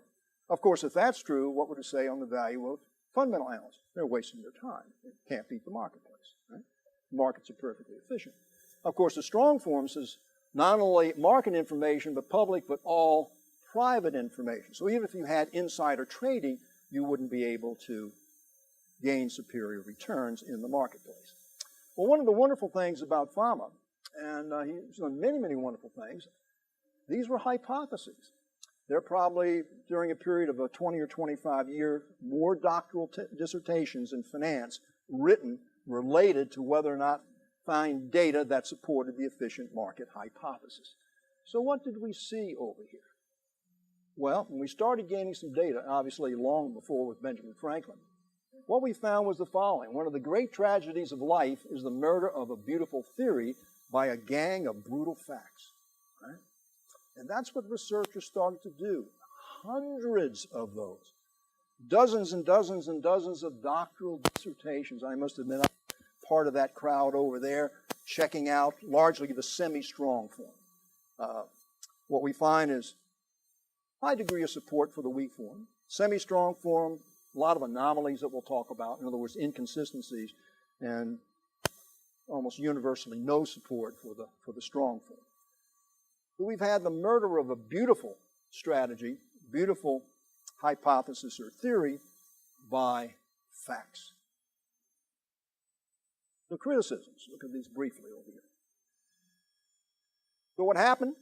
Of course, if that's true, what would it say on the value of fundamental analysts? They're wasting their time. They can't beat the marketplace. Right? Markets are perfectly efficient. Of course, the strong form says not only market information, but public, but all private information. So even if you had insider trading, you wouldn't be able to gain superior returns in the marketplace. Well, one of the wonderful things about Fama, and he's done many, many wonderful things, these were hypotheses. There are probably, during a period of a 20 or 25 year, more doctoral dissertations in finance written related to whether or not find data that supported the efficient market hypothesis. So what did we see over here? Well, when we started gaining some data, obviously long before with Benjamin Franklin, what we found was the following. One of the great tragedies of life is the murder of a beautiful theory by a gang of brutal facts. Right? And that's what researchers started to do. Hundreds of those. Dozens and dozens and dozens of doctoral dissertations. I must admit, I'm part of that crowd over there, checking out largely the semi-strong form. What we find is high degree of support for the weak form. Semi-strong form, a lot of anomalies that we'll talk about. In other words, inconsistencies, and almost universally no support for the strong form. But we've had the murder of a beautiful strategy, beautiful hypothesis or theory by facts. The criticisms, look at these briefly over here. So what happened?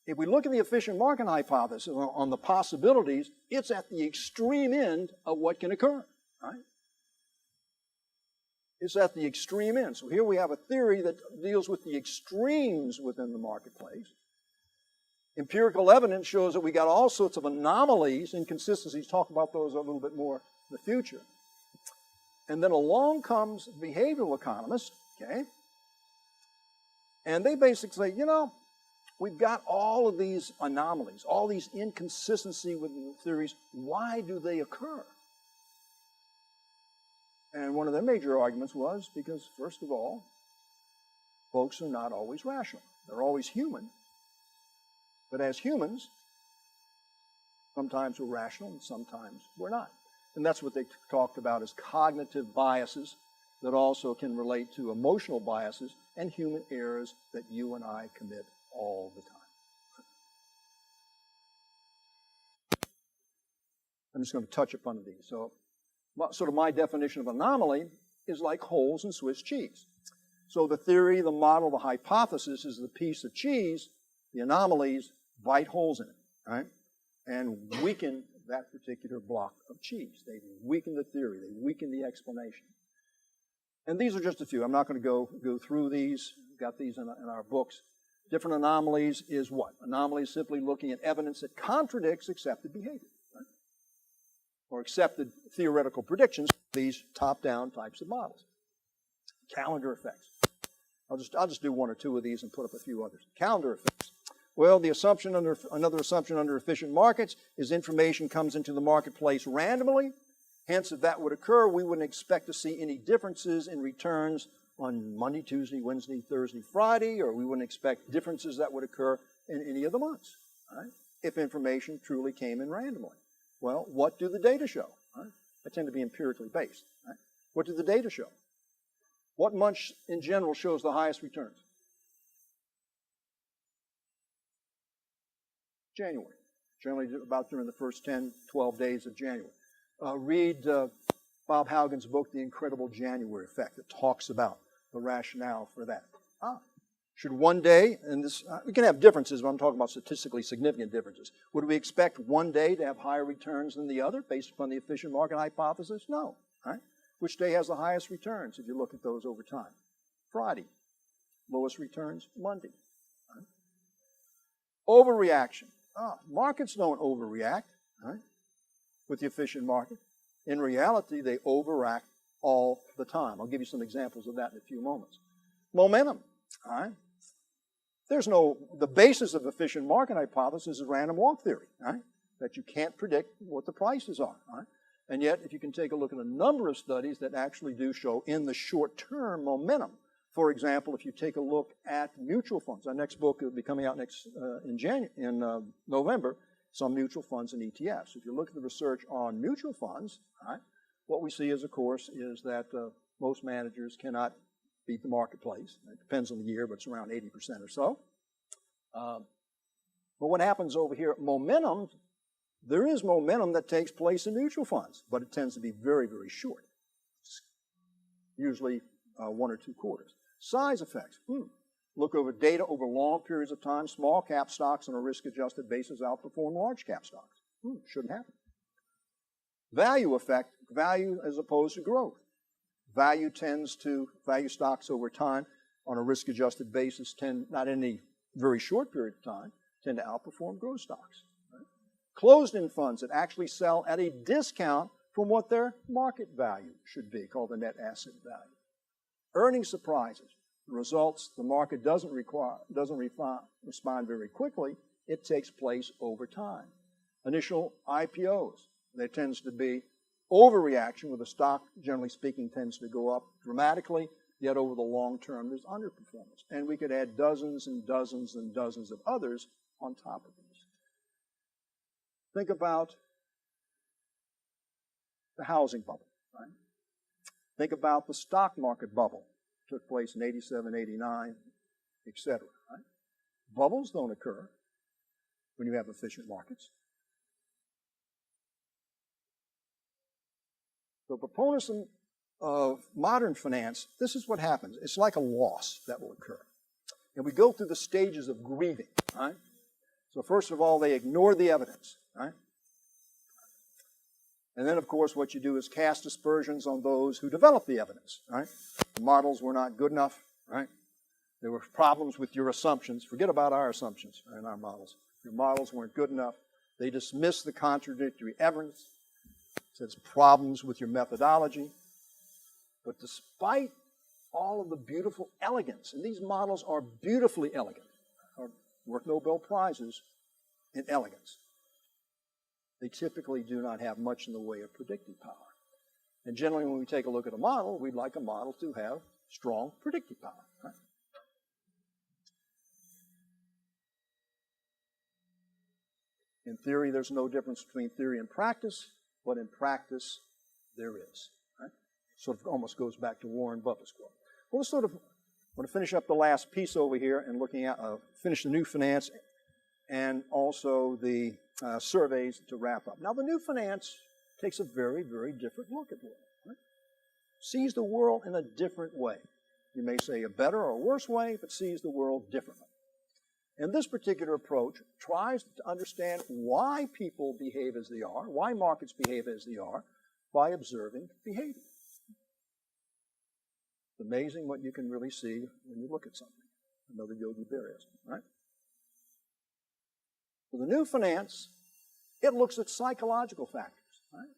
If we look at the efficient market hypothesis on the possibilities, it's at the extreme end of what can occur, right? It's at the extreme end. So here we have a theory that deals with the extremes within the marketplace. Empirical evidence shows that we got all sorts of anomalies, inconsistencies. Talk about those a little bit more in the future. And then along comes behavioral economists, okay? And they basically say, you know, we've got all of these anomalies, all these inconsistencies within the theories. Why do they occur? And one of their major arguments was because, first of all, folks are not always rational. They're always human. But as humans, sometimes we're rational and sometimes we're not. And that's what they talked about as cognitive biases that also can relate to emotional biases and human errors that you and I commit all the time. I'm just going to touch upon these. So, sort of my definition of anomaly is like holes in Swiss cheese. So the theory, the model, the hypothesis is the piece of cheese. The anomalies bite holes in it, right? And weaken that particular block of cheese. They weaken the theory. They weaken the explanation. And these are just a few. I'm not going to go through these. We've got these in our books. Different anomalies is what? Anomaly is simply looking at evidence that contradicts accepted behavior, right? Or accepted theoretical predictions, these top-down types of models. Calendar effects. I'll just do one or two of these and put up a few others. Calendar effects. Well, another assumption under efficient markets is information comes into the marketplace randomly. Hence, if that would occur, we wouldn't expect to see any differences in returns on Monday, Tuesday, Wednesday, Thursday, Friday, or we wouldn't expect differences that would occur in any of the months, right? If information truly came in randomly. Well, what do the data show? Right? They tend to be empirically based. What did the data show? What month in general shows the highest returns? January. Generally about during the first 10, 12 days of January. Read Bob Haugen's book, The Incredible January Effect, that talks about the rationale for that. Should one day, and this we can have differences, but I'm talking about statistically significant differences. Would we expect one day to have higher returns than the other based upon the efficient market hypothesis? No. Right? Which day has the highest returns if you look at those over time? Friday. Lowest returns, Monday. Right? Overreaction. Markets don't overreact, right? With the efficient market. In reality, they overact all the time. I'll give you some examples of that in a few moments. Momentum, all right? The basis of efficient market hypothesis is random walk theory, right? That you can't predict what the prices are, right? And yet, if you can take a look at a number of studies that actually do show in the short term momentum. For example, if you take a look at mutual funds, our next book will be coming out in November. It's on mutual funds and ETFs. If you look at the research on mutual funds, right, what we see is, of course, is that most managers cannot beat the marketplace. It depends on the year, but it's around 80% or so. But what happens over here at momentum, there is momentum that takes place in mutual funds, but it tends to be very, very short, usually 1 or 2 quarters. Size effects. Look over data over long periods of time. Small cap stocks on a risk-adjusted basis outperform large cap stocks. Shouldn't happen. Value effect. Value as opposed to growth. Value stocks over time on a risk-adjusted basis not in any very short period of time, tend to outperform growth stocks. Right? Closed-end funds that actually sell at a discount from what their market value should be, called the net asset value. Earnings surprises. The results, the market doesn't respond very quickly. It takes place over time. Initial IPOs. There tends to be overreaction where the stock, generally speaking, tends to go up dramatically, yet over the long term there's underperformance. And we could add dozens and dozens and dozens of others on top of these. Think about the housing bubble. Right? Think about the stock market bubble. It took place in 87, 89, etc. Right? Bubbles don't occur when you have efficient markets. So proponents of modern finance, this is what happens. It's like a loss that will occur. And we go through the stages of grieving. Right? So first of all, they ignore the evidence. Right? And then, of course, what you do is cast aspersions on those who develop the evidence, right? The models were not good enough, right? There were problems with your assumptions. Forget about our assumptions and our models. Your models weren't good enough. They dismissed the contradictory evidence. Says problems with your methodology. But despite all of the beautiful elegance, and these models are beautifully elegant, are worth Nobel Prizes in elegance. They typically do not have much in the way of predictive power. And generally, when we take a look at a model, we'd like a model to have strong predictive power. Right? In theory, there's no difference between theory and practice, but in practice, there is. Right? Sort of almost goes back to Warren Buffett's quote. Well, let's sort of want to finish up the last piece over here and looking at finish the new finance and also the surveys to wrap up. Now, the new finance takes a very, very different look at the world. Right? Sees the world in a different way. You may say a better or a worse way, but sees the world differently. And this particular approach tries to understand why people behave as they are, why markets behave as they are, by observing behavior. It's amazing what you can really see when you look at something. Another Yogi Berra, right? For the new finance, it looks at psychological factors. Right?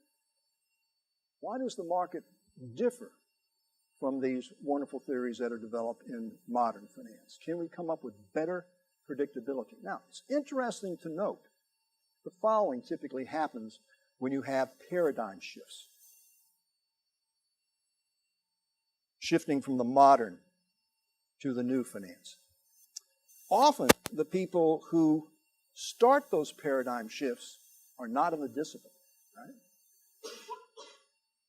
Why does the market differ from these wonderful theories that are developed in modern finance? Can we come up with better predictability? Now, it's interesting to note the following typically happens when you have paradigm shifts. Shifting from the modern to the new finance. Often, the people who start those paradigm shifts are not in the discipline, right?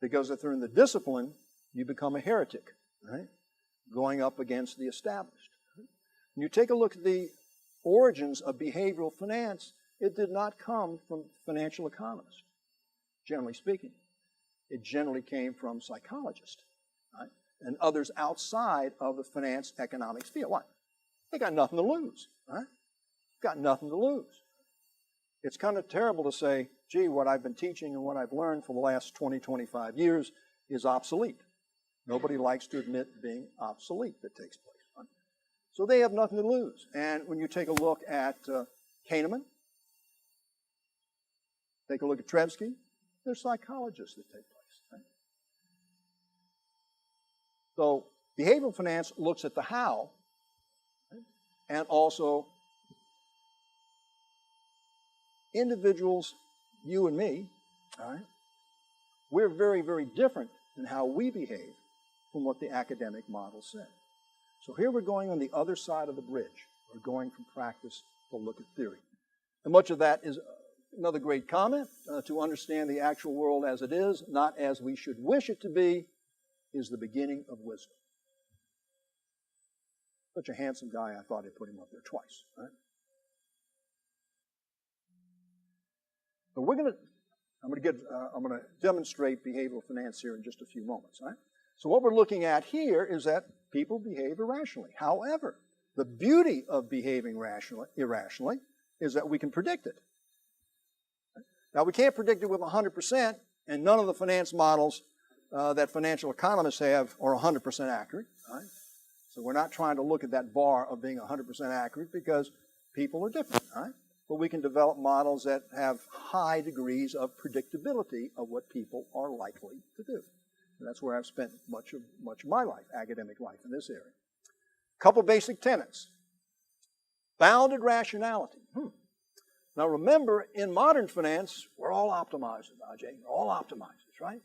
Because if they're in the discipline, you become a heretic, right? Going up against the established. When you take a look at the origins of behavioral finance, it did not come from financial economists, generally speaking. It generally came from psychologists, right? And others outside of the finance economics field. Why? They got nothing to lose, right? Got nothing to lose. It's kind of terrible to say, gee, what I've been teaching and what I've learned for the last 20, 25 years is obsolete. Nobody likes to admit being obsolete that takes place. Right? So they have nothing to lose. And when you take a look at Kahneman, take a look at Tversky, they're psychologists that take place. Right? So behavioral finance looks at the how, right? And also individuals, you and me, all right, we're very, very different in how we behave from what the academic model said. So here we're going on the other side of the bridge. We're going from practice to look at theory. And much of that is another great comment. To understand the actual world as it is, not as we should wish it to be, is the beginning of wisdom. Such a handsome guy, I thought I'd put him up there twice. Right? But I'm going to demonstrate behavioral finance here in just a few moments. Right? So what we're looking at here is that people behave irrationally. However, the beauty of behaving irrationally is that we can predict it. Now, we can't predict it with 100%, and none of the finance models that financial economists have are 100% accurate. Right? So we're not trying to look at that bar of being 100% accurate because people are different. Right? But we can develop models that have high degrees of predictability of what people are likely to do. And that's where I've spent much of my life, academic life, in this area. A couple basic tenets. Bounded rationality. Now remember, in modern finance, we're all optimizers, Ajay. We're all optimizers, right?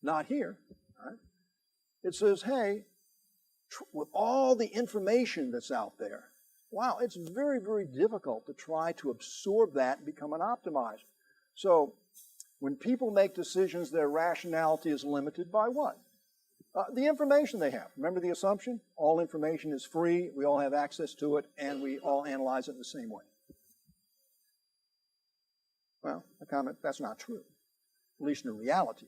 Not here. Right? It says, hey, with all the information that's out there, wow, it's very, very difficult to try to absorb that and become an optimizer. So when people make decisions, their rationality is limited by what? The information they have. Remember the assumption? All information is free, we all have access to it, and we all analyze it in the same way. Well, I comment that's not true, at least in reality.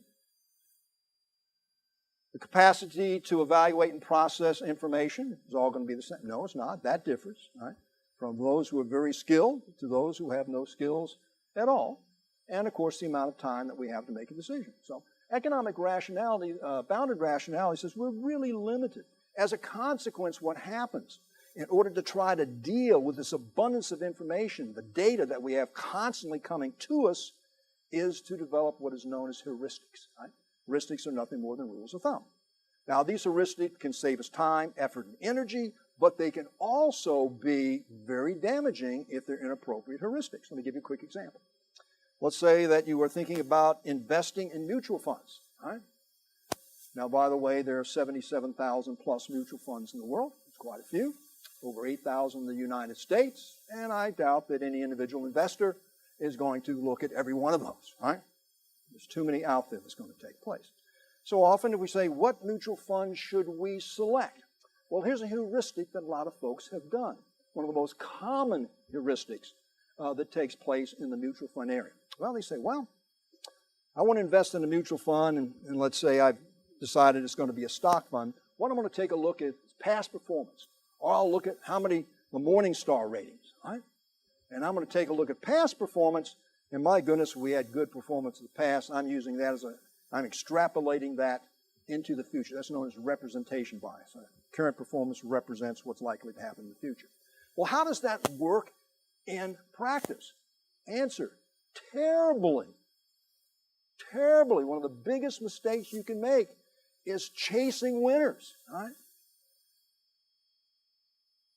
The capacity to evaluate and process information is all going to be the same. No, it's not. That differs, right? From those who are very skilled to those who have no skills at all. And, of course, the amount of time that we have to make a decision. So economic rationality, bounded rationality says we're really limited. As a consequence, what happens? In order to try to deal with this abundance of information, the data that we have constantly coming to us, is to develop what is known as heuristics. Right? Heuristics are nothing more than rules of thumb. Now, these heuristics can save us time, effort, and energy, but they can also be very damaging if they're inappropriate heuristics. Let me give you a quick example. Let's say that you are thinking about investing in mutual funds. Right? Now, by the way, there are 77,000 plus mutual funds in the world. It's quite a few. Over 8,000 in the United States, and I doubt that any individual investor is going to look at every one of those, right? There's too many out there that's going to take place. So often we say, what mutual fund should we select? Well, here's a heuristic that a lot of folks have done. One of the most common heuristics that takes place in the mutual fund area. Well, they say, well, I want to invest in a mutual fund, and let's say I've decided it's going to be a stock fund. What I'm going to take a look at is past performance. Or I'll look at how many the Morningstar ratings, right? And I'm going to take a look at past performance, and my goodness, we had good performance in the past. I'm using that I'm extrapolating that into the future. That's known as representation bias. Current performance represents what's likely to happen in the future. Well, how does that work in practice? Answer, terribly. Terribly. One of the biggest mistakes you can make is chasing winners, right?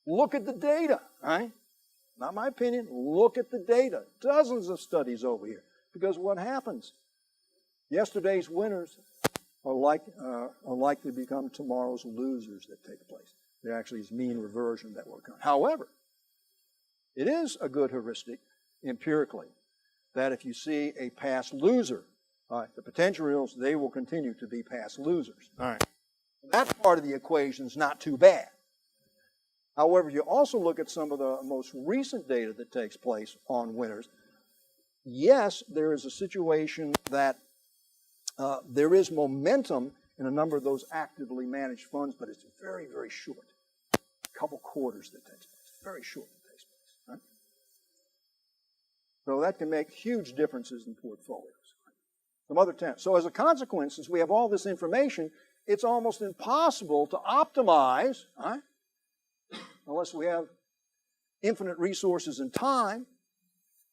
Look at the data, right? Not my opinion. Look at the data. Dozens of studies over here. Because what happens? Yesterday's winners are likely to become tomorrow's losers that take place. There actually is mean reversion that will occur. However, it is a good heuristic empirically that if you see a past loser, the potential is they will continue to be past losers. All right. That part of the equation is not too bad. However, you also look at some of the most recent data that takes place on winners. Yes, there is a situation that there is momentum in a number of those actively managed funds, but it's very, very short. A couple quarters that takes place. Very short that takes place. Right? So that can make huge differences in portfolios. Some other tenants. So as a consequence, since we have all this information, it's almost impossible to optimize, right? Unless we have infinite resources and time.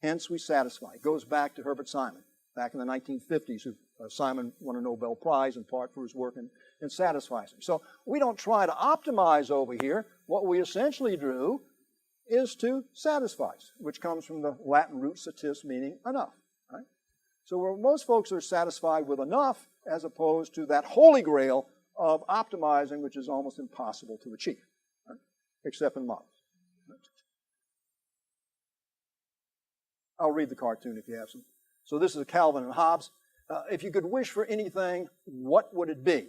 Hence, we satisfy. It goes back to Herbert Simon, back in the 1950s. Simon won a Nobel Prize in part for his work in satisficing. So we don't try to optimize over here. What we essentially do is to satisfy, which comes from the Latin root satis, meaning enough. Right? So where most folks are satisfied with enough, as opposed to that holy grail of optimizing, which is almost impossible to achieve, right? Except in models. Right? I'll read the cartoon if you have some. So this is Calvin and Hobbes. If you could wish for anything, what would it be?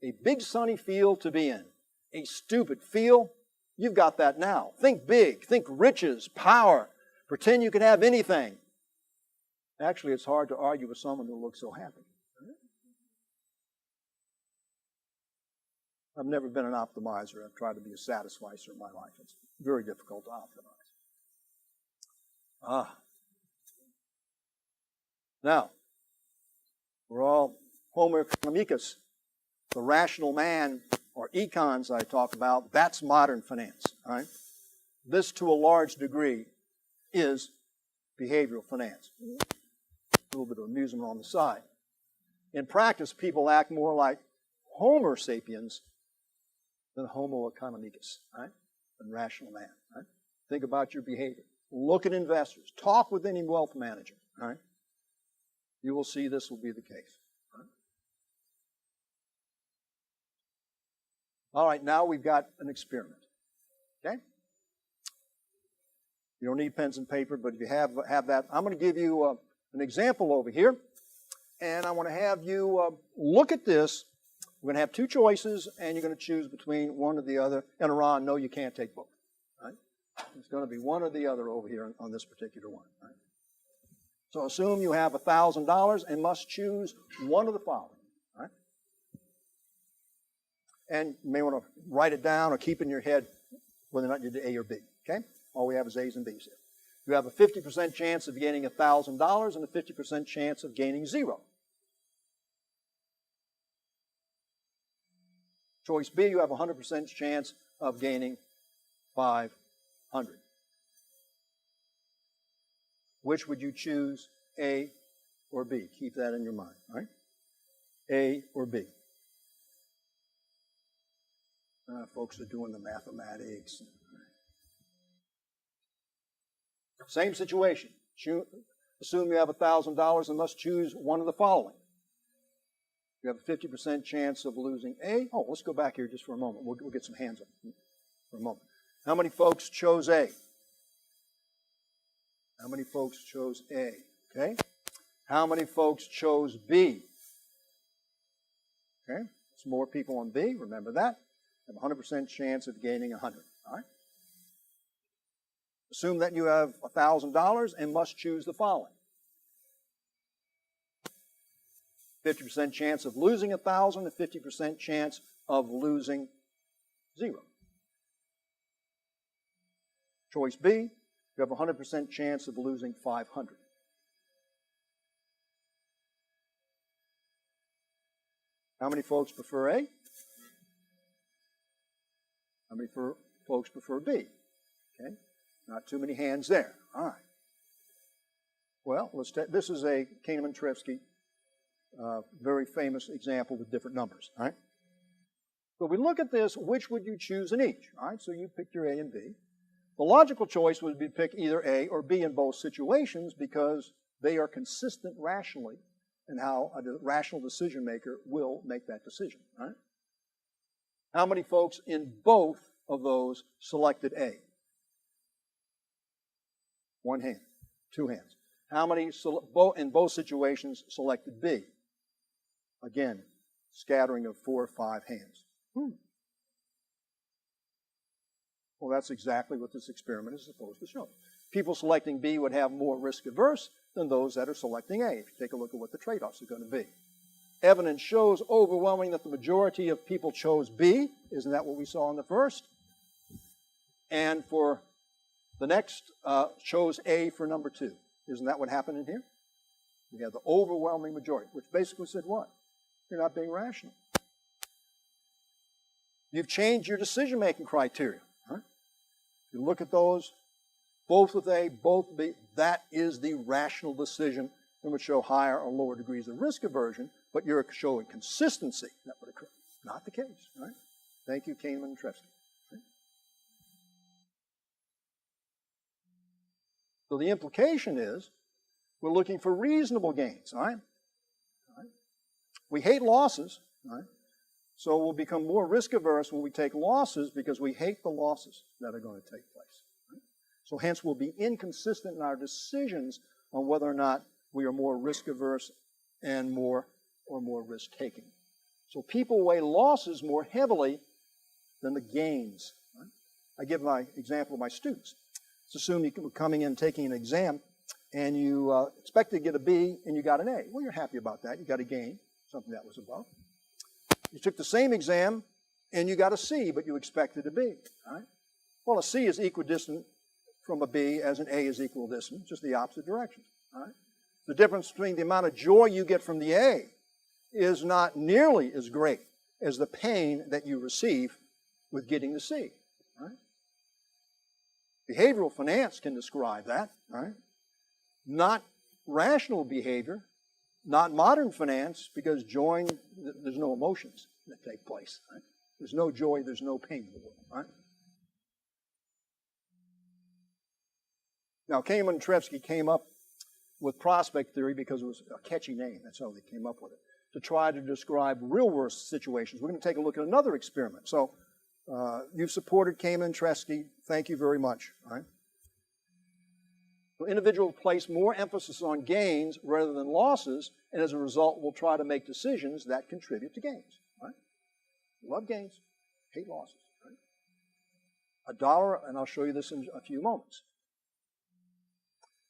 A big sunny field to be in. A stupid field? You've got that now. Think big. Think riches, power. Pretend you can have anything. Actually, it's hard to argue with someone who looks so happy. I've never been an optimizer. I've tried to be a satisficer in my life. It's very difficult to optimize. Now, we're all Homo economicus, the rational man, or econs I talk about. That's modern finance. All right? This, to a large degree, is behavioral finance. A little bit of amusement on the side. In practice, people act more like Homo sapiens than Homo economicus, right? Than rational man. Right? Think about your behavior. Look at investors. Talk with any wealth manager. All right? You will see this will be the case. All right, now we've got an experiment. Okay? You don't need pens and paper, but if you have that, I'm going to give you an example over here, and I want to have you look at this. We're going to have two choices, and you're going to choose between one or the other. And Iran, no, you can't take both. Right? It's going to be one or the other over here on this particular one. Right? So assume you have $1,000 and must choose one of the following. Right? And you may want to write it down or keep in your head whether or not you did A or B. Okay? All we have is A's and B's here. You have a 50% chance of gaining $1,000 and a 50% chance of gaining zero. Choice B, you have a 100% chance of gaining 500. Which would you choose, A or B? Keep that in your mind, right? A or B. Folks are doing the mathematics. Same situation. Assume you have $1,000 and must choose one of the following. You have a 50% chance of losing A. Oh, let's go back here just for a moment. We'll get some hands up for a moment. How many folks chose A? How many folks chose A? Okay. How many folks chose B? Okay. Some more people on B. Remember that. You have a 100% chance of gaining 100. All right. Assume that you have $1,000 and must choose the following. 50% chance of losing 1,000 and 50% chance of losing 0. Choice B, you have a 100% chance of losing 500. How many folks prefer A? How many folks prefer B? Okay, not too many hands there. All right. Well, this is a Kahneman-Tversky very famous example with different numbers. All right. So we look at this. Which would you choose in each? All right. So you pick your A and B. The logical choice would be to pick either A or B in both situations because they are consistent rationally in how a rational decision maker will make that decision. All right. How many folks in both of those selected A? One hand, two hands. How many in both situations selected B? Again, scattering of 4 or 5 hands. Well, that's exactly what this experiment is supposed to show. People selecting B would have more risk averse than those that are selecting A. If you take a look at what the trade-offs are going to be. Evidence shows overwhelming that the majority of people chose B. Isn't that what we saw in the first? And for the next, chose A for number 2. Isn't that what happened in here? We have the overwhelming majority, which basically said what? You're not being rational. You've changed your decision-making criteria. Right? You look at those, both with A, both B, that is the rational decision and would show higher or lower degrees of risk aversion, but you're showing consistency that would occur. Not the case. Right? Thank you, Kahneman and Tversky. Right? So the implication is we're looking for reasonable gains. All right? All right? We hate losses. All right? So we'll become more risk averse when we take losses because we hate the losses that are going to take place. Right? So hence we'll be inconsistent in our decisions on whether or not we are more risk averse and more risk taking. So people weigh losses more heavily than the gains. Right? I give my example of my students. Let's assume you're coming in taking an exam and you expected to get a B and you got an A. Well, you're happy about that. You got a gain, something that was above. You took the same exam and you got a C, but you expected a B. Right? Well, a C is equidistant from a B as an A is equidistant, just the opposite direction. Right? The difference between the amount of joy you get from the A is not nearly as great as the pain that you receive with getting the C. Right? Behavioral finance can describe that. Right? Not rational behavior, not modern finance, because joy, there's no emotions that take place. Right? There's no joy, there's no pain in the world. Right? Now, Kahneman and Tversky came up with prospect theory because it was a catchy name. That's how they came up with it. To try to describe real-world situations. We're going to take a look at another experiment. So, you've supported Kahneman and Tversky. Thank you very much. All right? So individuals place more emphasis on gains rather than losses, and as a result will try to make decisions that contribute to gains. Right? Love gains, hate losses. Right? $1, and I'll show you this in a few moments.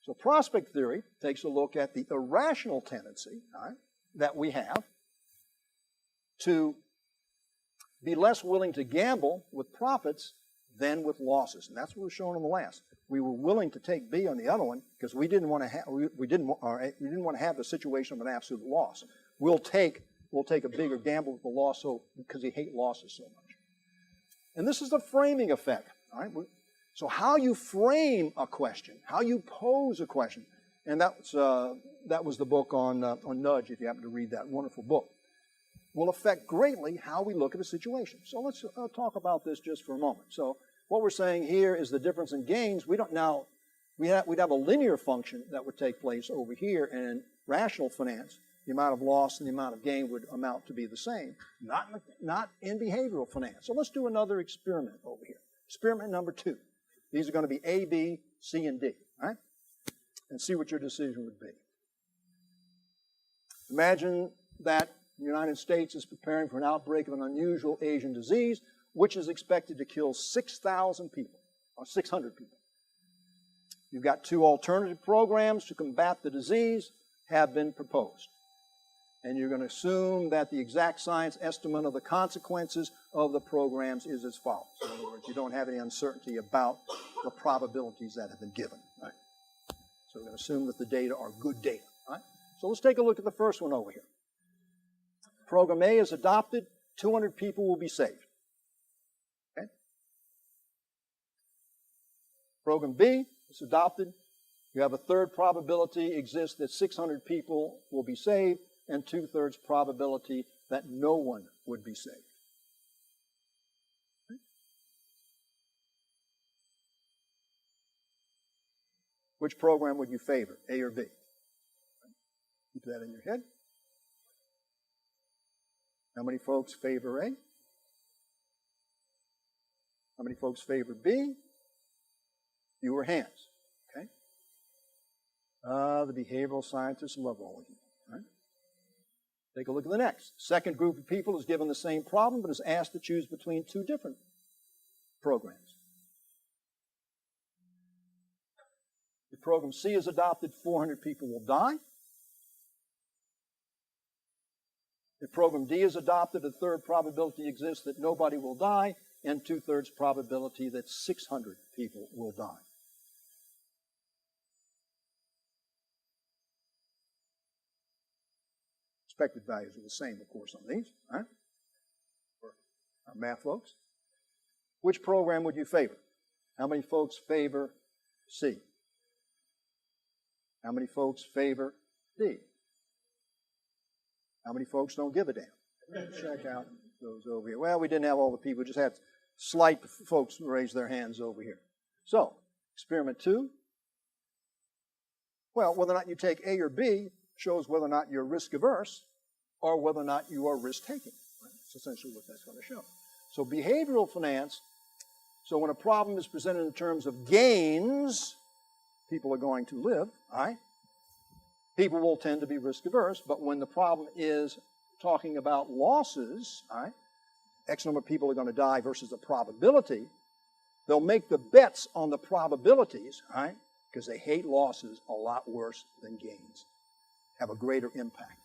So prospect theory takes a look at the irrational tendency right, that we have to be less willing to gamble with profits than with losses, and that's what was shown on the last. We were willing to take B on the other one because we didn't want to have we didn't want to have the situation of an absolute loss. We'll take a bigger gamble with the loss because we hate losses so much. And this is the framing effect. All right. So how you frame a question, how you pose a question, and that was the book on Nudge. If you happen to read that wonderful book, will affect greatly how we look at a situation. So let's talk about this just for a moment. So what we're saying here is the difference in gains. We'd have a linear function that would take place over here, and in rational finance, the amount of loss and the amount of gain would amount to be the same, not in behavioral finance. So let's do another experiment over here. Experiment number 2. These are going to be A, B, C, and D, right? And see what your decision would be. Imagine that the United States is preparing for an outbreak of an unusual Asian disease, which is expected to kill 6,000 people, or 600 people. You've got 2 alternative programs to combat the disease have been proposed. And you're going to assume that the exact science estimate of the consequences of the programs is as follows. In other words, you don't have any uncertainty about the probabilities that have been given. Right? So we're going to assume that the data are good data. Right? So let's take a look at the first one over here. Program A is adopted. 200 people will be saved. Okay? Program B is adopted. You have a third probability exists that 600 people will be saved, and 2/3 probability that no one would be saved. Okay? Which program would you favor, A or B? Keep that in your head. How many folks favor A? How many folks favor B? Fewer hands. Okay? The behavioral scientists love all of you. Right? Take a look at the next. Second group of people is given the same problem, but is asked to choose between two different programs. If program C is adopted, 400 people will die. If program D is adopted, a third probability exists that nobody will die, and 2/3 probability that 600 people will die. Expected values are the same, of course, on these, right? For our math folks. Which program would you favor? How many folks favor C? How many folks favor D? How many folks don't give a damn? Check out those over here. Well, we didn't have all the people, we just had slight folks raise their hands over here. So, experiment 2. Well, whether or not you take A or B shows whether or not you're risk averse or whether or not you are risk taking. Right? That's essentially what that's going to show. So behavioral finance, so when a problem is presented in terms of gains, people are going to live, right? People will tend to be risk averse, but when the problem is talking about losses, right? X number of people are going to die versus the probability, they'll make the bets on the probabilities, right? Because they hate losses a lot worse than gains, have a greater impact.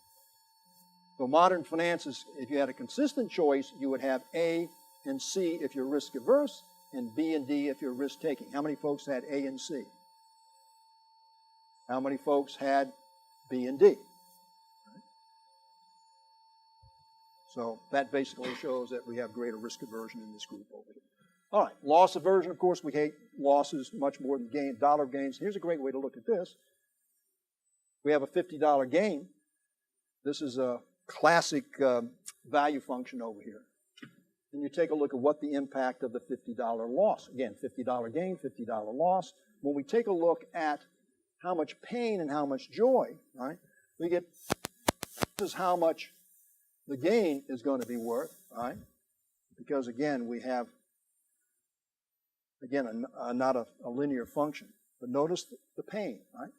So modern finance is, if you had a consistent choice, you would have A and C if you're risk averse, and B and D if you're risk taking. How many folks had A and C? How many folks had B and D? So that basically shows that we have greater risk aversion in this group over here. All right, loss aversion, of course, we hate losses much more than gain, dollar gains. Here's a great way to look at this. We have a $50 gain. This is a classic value function over here. And you take a look at what the impact of the $50 loss. Again, $50 gain, $50 loss. When we take a look at how much pain and how much joy, right, we get, this is how much the gain is going to be worth, right? Because again, we have, again, not a linear function. But notice the pain, right?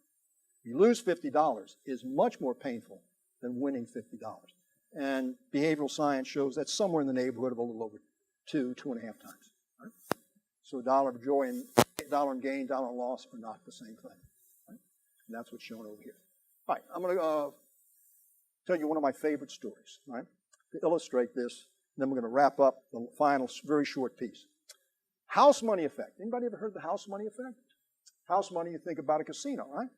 You lose $50 is much more painful than winning $50. And behavioral science shows that's somewhere in the neighborhood of a little over 2.5 times. Right? So dollar of joy and dollar in gain, dollar in loss are not the same thing. Right? And that's what's shown over here. All right, I'm going to tell you one of my favorite stories, right, to illustrate this. Then we're going to wrap up the final very short piece. House money effect. Anybody ever heard the house money effect? House money, you think about a casino, right?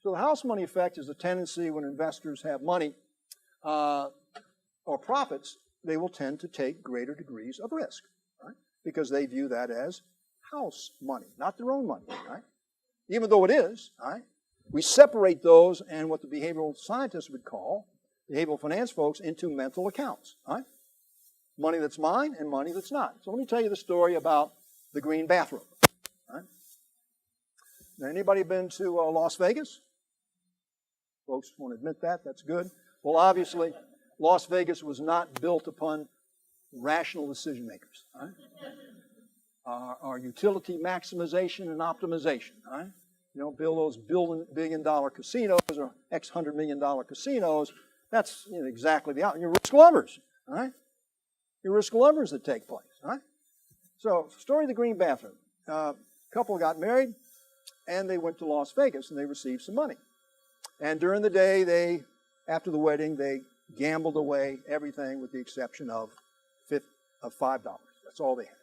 So the house money effect is a tendency when investors have money or profits, they will tend to take greater degrees of risk, right? Because they view that as house money, not their own money, right? Even though it is, right? We separate those and what the behavioral scientists would call, behavioral finance folks, into mental accounts, right? Money that's mine and money that's not. So let me tell you the story about the green bathrobe, right? Now, anybody been to Las Vegas? Folks won't admit that. That's good. Well, obviously, Las Vegas was not built upon rational decision makers. Right? Our utility maximization and optimization. Right? You don't build those billion-dollar casinos or X $100 million casinos. That's exactly the outcome. You're risk lovers. Right? You're risk lovers that take place. Right? So, story of the green bathroom. Couple got married, and they went to Las Vegas, and they received some money. And during the day, after the wedding, they gambled away everything with the exception of $5. That's all they had.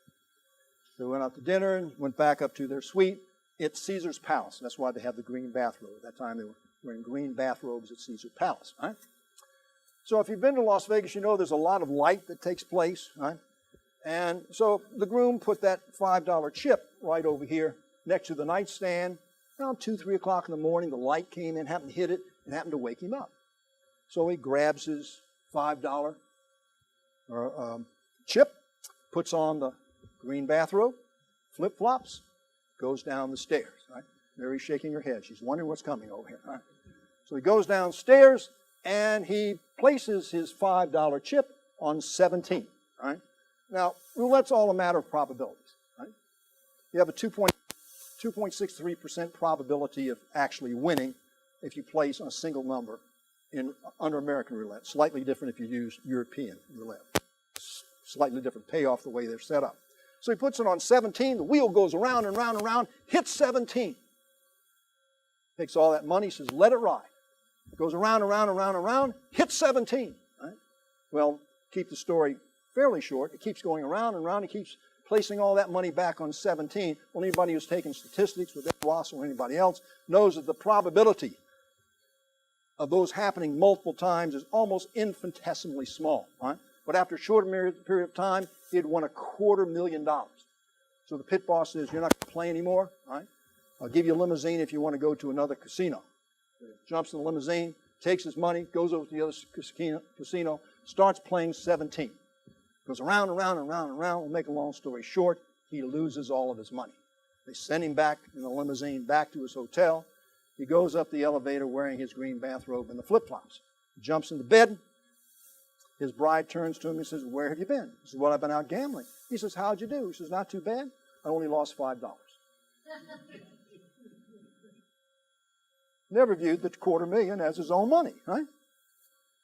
They went out to dinner and went back up to their suite. It's Caesar's Palace. That's why they have the green bathrobe. At that time, they were wearing green bathrobes at Caesar's Palace. Right? So if you've been to Las Vegas, you know there's a lot of light that takes place. Right? And so the groom put that $5 chip right over here next to the nightstand. Around 2, 3 o'clock in the morning, the light came in, happened to hit it, and happened to wake him up. So he grabs his $5 chip, puts on the green bathrobe, flip-flops, goes down the stairs. Right? Mary's shaking her head. She's wondering what's coming over here. Right? So he goes downstairs, and he places his $5 chip on 17. Right? Now, roulette's all a matter of probabilities. Right? You have a 2.63% probability of actually winning if you place on a single number under American roulette. Slightly different if you use European roulette. Slightly different payoff the way they're set up. So he puts it on 17. The wheel goes around and round and round, hits 17. Takes all that money, says, let it ride. Goes around and round and round and round, hits 17. Right? Well, keep the story fairly short. It keeps going around and around. It keeps placing all that money back on 17. Well, anybody who's taken statistics with Ed Ross or anybody else knows that the probability of those happening multiple times is almost infinitesimally small. Right? But after a short period of time, he had won $250,000. So the pit boss says, you're not going to play anymore. Right? I'll give you a limousine if you want to go to another casino. Jumps in the limousine, takes his money, goes over to the other casino, starts playing 17. Goes around and round and round and round. We'll make a long story short, he loses all of his money. They send him back in the limousine back to his hotel. He goes up the elevator wearing his green bathrobe and the flip-flops. Jumps into bed. His bride turns to him and says, where have you been? He says, well, I've been out gambling. He says, how'd you do? He says, not too bad. I only lost $5. Never viewed the $250,000 as his own money, right?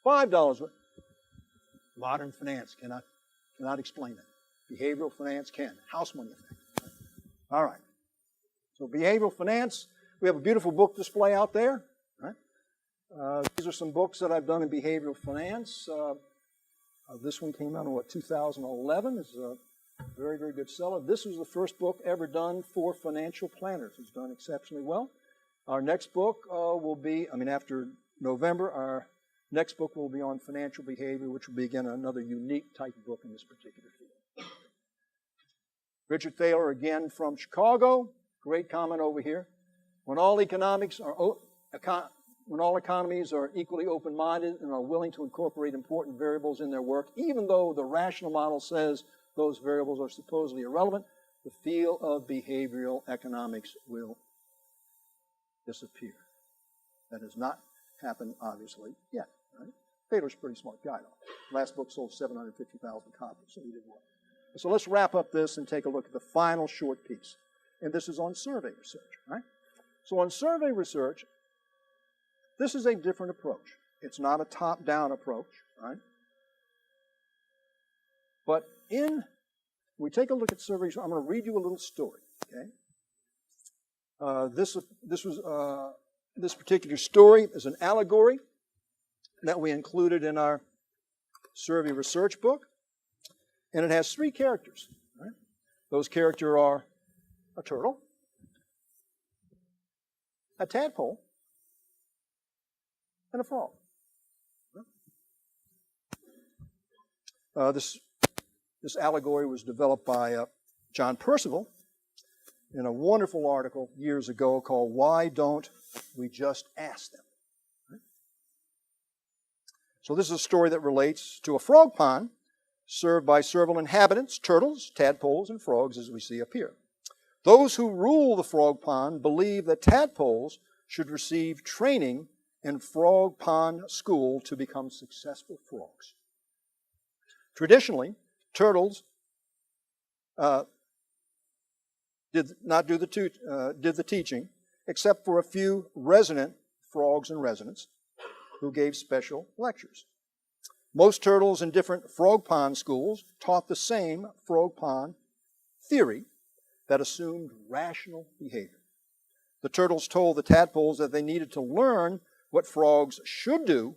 $5. Modern finance cannot explain that. Behavioral finance can. House money effect. All right. So behavioral finance, we have a beautiful book display out there. Right? These are some books that I've done in behavioral finance. This one came out in, 2011. It's a very, very good seller. This was the first book ever done for financial planners. It's done exceptionally well. Our next book will be, after November, our next book will be on financial behavior, which will be, again, another unique type of book in this particular field. Richard Thaler, again, from Chicago. Great comment over here. When all economies are equally open-minded and are willing to incorporate important variables in their work, even though the rational model says those variables are supposedly irrelevant, the field of behavioral economics will disappear. That has not happened, obviously, yet. Right? Thaler's a pretty smart guy, though. Last book sold 750,000 copies, so he did well. So let's wrap up this and take a look at the final short piece. And this is on survey research. Right? So on survey research, this is a different approach. It's not a top-down approach. Right? But when we take a look at surveys, I'm going to read you a little story. Okay? This particular story is an allegory that we included in our survey research book, and it has 3 characters. Right? Those characters are a turtle, a tadpole, and a frog. This allegory was developed by John Percival in a wonderful article years ago called Why Don't We Just Ask Them? Right? So this is a story that relates to a frog pond served by several inhabitants, turtles, tadpoles, and frogs, as we see up here. Those who rule the frog pond believe that tadpoles should receive training in frog pond school to become successful frogs. Traditionally, turtles did not do the teaching, except for a few resident frogs and residents who gave special lectures. Most turtles in different frog pond schools taught the same frog pond theory that assumed rational behavior. The turtles told the tadpoles that they needed to learn what frogs should do,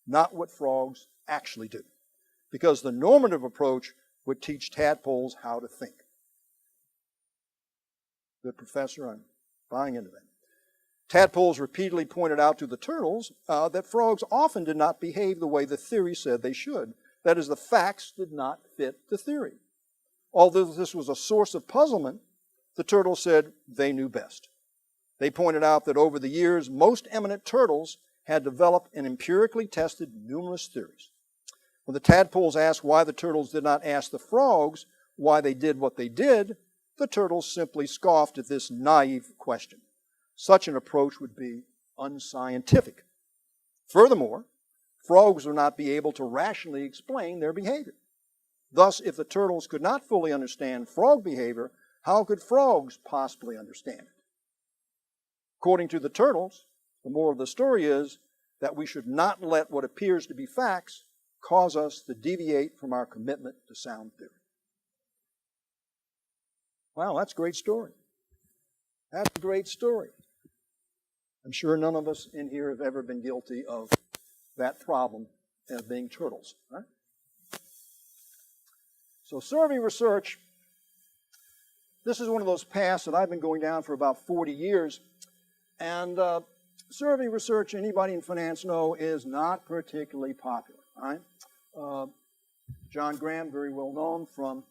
not what frogs actually do, because the normative approach would teach tadpoles how to think. Good professor, I'm buying into that. Tadpoles repeatedly pointed out to the turtles that frogs often did not behave the way the theory said they should. That is, the facts did not fit the theory. Although this was a source of puzzlement, the turtles said they knew best. They pointed out that over the years, most eminent turtles had developed and empirically tested numerous theories. When the tadpoles asked why the turtles did not ask the frogs why they did what they did, the turtles simply scoffed at this naive question. Such an approach would be unscientific. Furthermore, frogs would not be able to rationally explain their behavior. Thus, if the turtles could not fully understand frog behavior, how could frogs possibly understand it? According to the turtles, the moral of the story is that we should not let what appears to be facts cause us to deviate from our commitment to sound theory. Wow, that's a great story. That's a great story. I'm sure none of us in here have ever been guilty of that problem of being turtles, right? So survey research, this is one of those paths that I've been going down for about 40 years. And survey research, anybody in finance know, is not particularly popular, right? John Graham, very well known from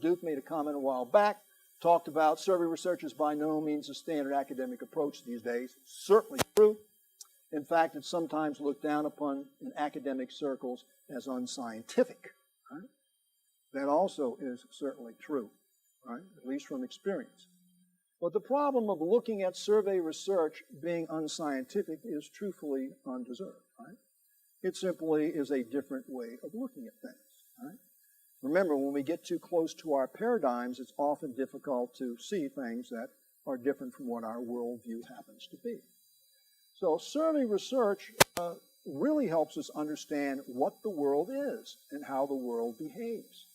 Duke, made a comment a while back, talked about survey research is by no means a standard academic approach these days. Certainly true. In fact, it's sometimes looked down upon in academic circles as unscientific. Right? That also is certainly true, right? At least from experience. But the problem of looking at survey research being unscientific is truthfully undeserved, right? It simply is a different way of looking at things, right? Remember, when we get too close to our paradigms, it's often difficult to see things that are different from what our worldview happens to be. So survey research really helps us understand what the world is and how the world behaves.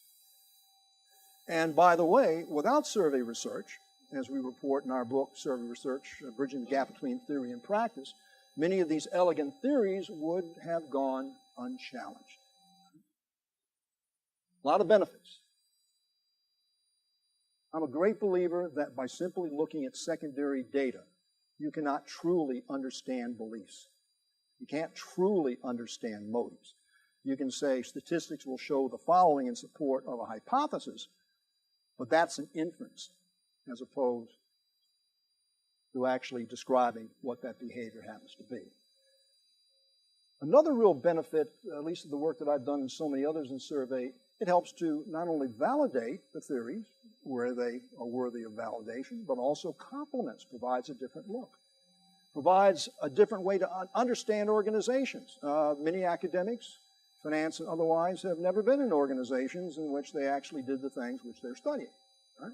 And by the way, without survey research, as we report in our book, Survey Research, Bridging the Gap Between Theory and Practice, many of these elegant theories would have gone unchallenged. A lot of benefits. I'm a great believer that by simply looking at secondary data, you cannot truly understand beliefs. You can't truly understand motives. You can say statistics will show the following in support of a hypothesis, but that's an inference as opposed to actually describing what that behavior happens to be. Another real benefit, at least of the work that I've done and so many others in survey, it helps to not only validate the theories where they are worthy of validation, but also complements, provides a different look, provides a different way to understand organizations. Many academics, finance and otherwise, have never been in organizations in which they actually did the things which they're studying. Right?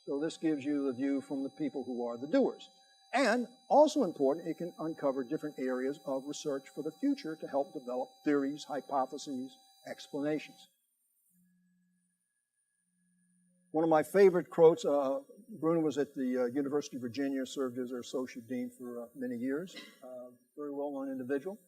So this gives you the view from the people who are the doers. And also important, it can uncover different areas of research for the future to help develop theories, hypotheses, explanations. One of my favorite quotes, Bruno was at the University of Virginia, served as their associate dean for many years, very well-known individual.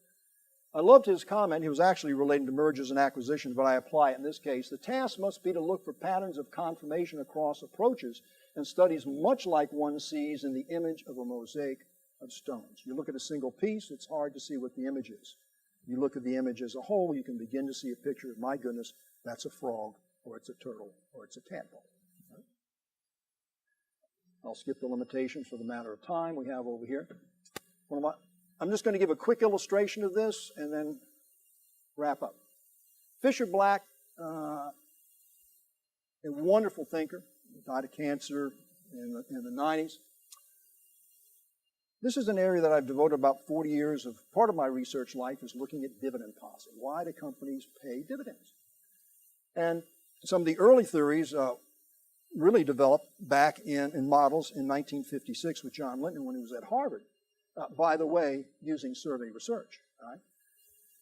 I loved his comment. He was actually relating to mergers and acquisitions, but I apply it in this case. The task must be to look for patterns of confirmation across approaches and studies much like one sees in the image of a mosaic of stones. You look at a single piece, it's hard to see what the image is. You look at the image as a whole, you can begin to see a picture of, my goodness, that's a frog, or it's a turtle, or it's a tadpole. Right? I'll skip the limitations for the matter of time we have over here. I'm just going to give a quick illustration of this and then wrap up. Fisher Black, a wonderful thinker, died of cancer in the 90s. This is an area that I've devoted about 40 years of, part of my research life is looking at dividend policy. Why do companies pay dividends? And some of the early theories really developed back in models in 1956 with John Linton when he was at Harvard. By the way, using survey research. Right?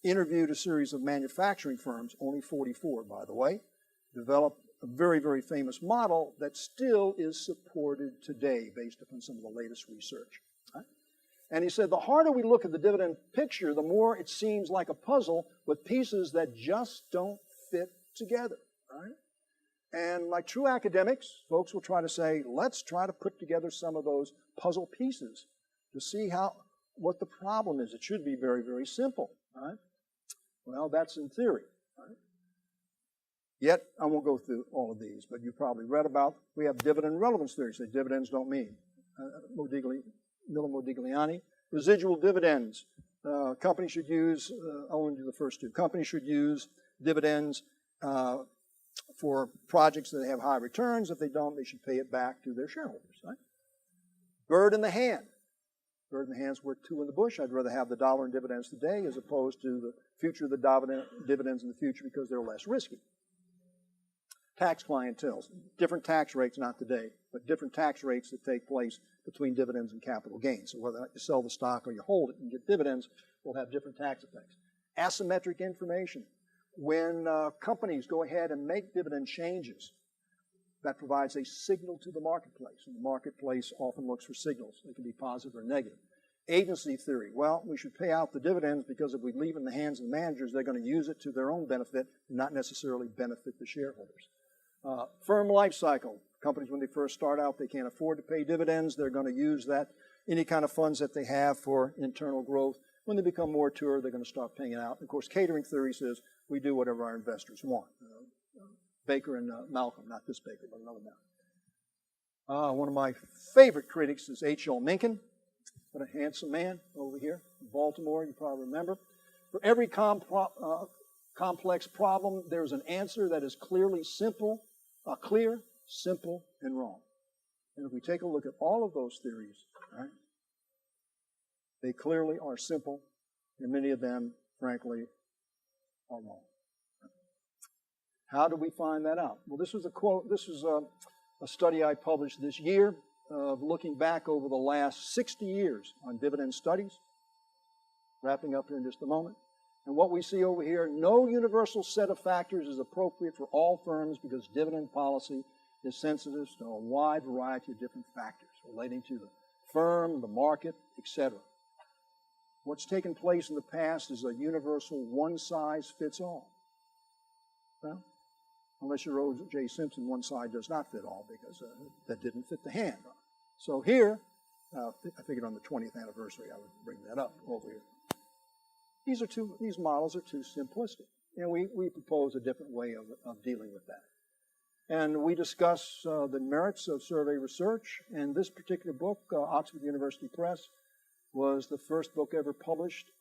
Interviewed a series of manufacturing firms, only 44 by the way, developed a very, very famous model that still is supported today based upon some of the latest research. Right? And he said, the harder we look at the dividend picture, the more it seems like a puzzle with pieces that just don't fit together. Right? And like true academics, folks will try to say, let's try to put together some of those puzzle pieces to see what the problem is. It should be very, very simple. Right? Well, that's in theory. Right? Yet, I won't go through all of these, but you probably read about, we have dividend relevance theory, so dividends don't mean. Miller-Modigliani. Residual dividends. Companies should use, I'll only do the first two. Companies should use dividends for projects that have high returns. If they don't, they should pay it back to their shareholders. Right? Bird in the hand. Bird in the hand's worth two in the bush. I'd rather have the dollar in dividends today as opposed to the future of the dividends in the future because they're less risky. Tax clientele. Different tax rates, not today, but different tax rates that take place between dividends and capital gains. So whether you sell the stock or you hold it and get dividends, will have different tax effects. Asymmetric information. When companies go ahead and make dividend changes, that provides a signal to the marketplace, and the marketplace often looks for signals. They can be positive or negative. Agency theory. Well, we should pay out the dividends because if we leave it in the hands of the managers, they're going to use it to their own benefit and not necessarily benefit the shareholders. Firm life cycle. Companies, when they first start out, they can't afford to pay dividends. They're going to use that, any kind of funds that they have for internal growth. When they become more mature, they're going to start paying it out. And of course, catering theory says we do whatever our investors want. Baker and Malcolm, not this Baker, but another Malcolm. One of my favorite critics is H.L. Mencken. What a handsome man over here in Baltimore, you probably remember. For every complex problem, there's an answer that is clearly simple, clear, simple, and wrong. And if we take a look at all of those theories, right, they clearly are simple, and many of them, frankly, are wrong. How do we find that out? Well, this was a quote. This was a study I published this year of looking back over the last 60 years on dividend studies. Wrapping up here in just a moment. And what we see over here, no universal set of factors is appropriate for all firms because dividend policy is sensitive to a wide variety of different factors relating to the firm, the market, etc. What's taken place in the past is a universal one-size-fits-all. Well, unless you're O.J. Simpson, one side does not fit all because that didn't fit the hand. So here, I figured on the 20th anniversary I would bring that up over here. These models are too simplistic, and we propose a different way of dealing with that. And we discuss the merits of survey research, and this particular book, Oxford University Press, was the first book ever published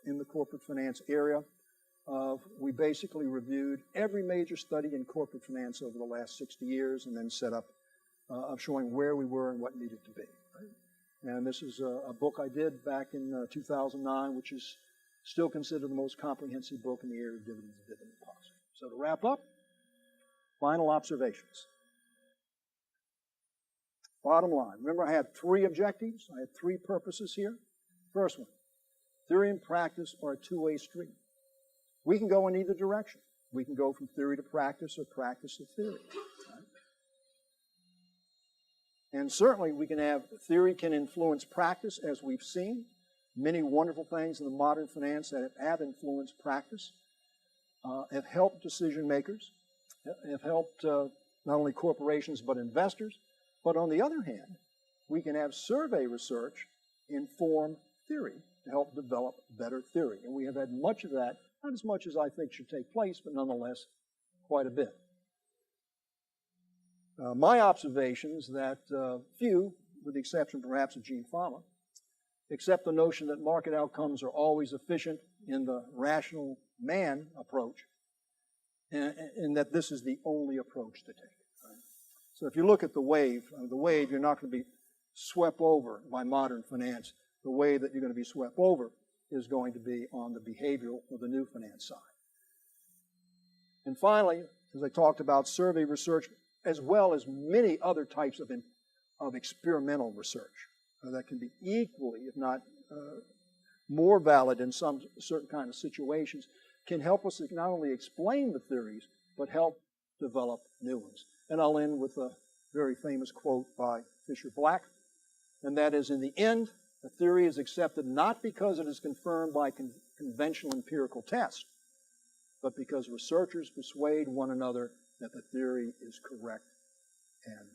in the corporate finance area. We basically reviewed every major study in corporate finance over the last 60 years and then set up of showing where we were and what needed to be. Right? And this is a book I did back in 2009, which is still considered the most comprehensive book in the area of dividends and dividend policy. So to wrap up, final observations. Bottom line, remember I had 3 objectives. I had 3 purposes here. First one, theory and practice are a two-way street. We can go in either direction. We can go from theory to practice or practice to theory. Right? And certainly we can have, theory can influence practice as we've seen. Many wonderful things in the modern finance that have influenced practice, have helped decision makers, have helped not only corporations but investors. But on the other hand, we can have survey research inform theory to help develop better theory. And we have had much of that, not as much as I think should take place, but nonetheless quite a bit. My observations that few, with the exception perhaps of Gene Fama, accept the notion that market outcomes are always efficient in the rational man approach, and that this is the only approach to take. Right? So if you look at the wave, you're not going to be swept over by modern finance. The wave that you're going to be swept over is going to be on the behavioral or the new finance side. And finally, as I talked about, survey research, as well as many other types of experimental research that can be equally, if not more valid in some certain kind of situations, can help us not only explain the theories, but help develop new ones. And I'll end with a very famous quote by Fisher Black, and that is, in the end, a theory is accepted not because it is confirmed by conventional empirical tests, but because researchers persuade one another that the theory is correct and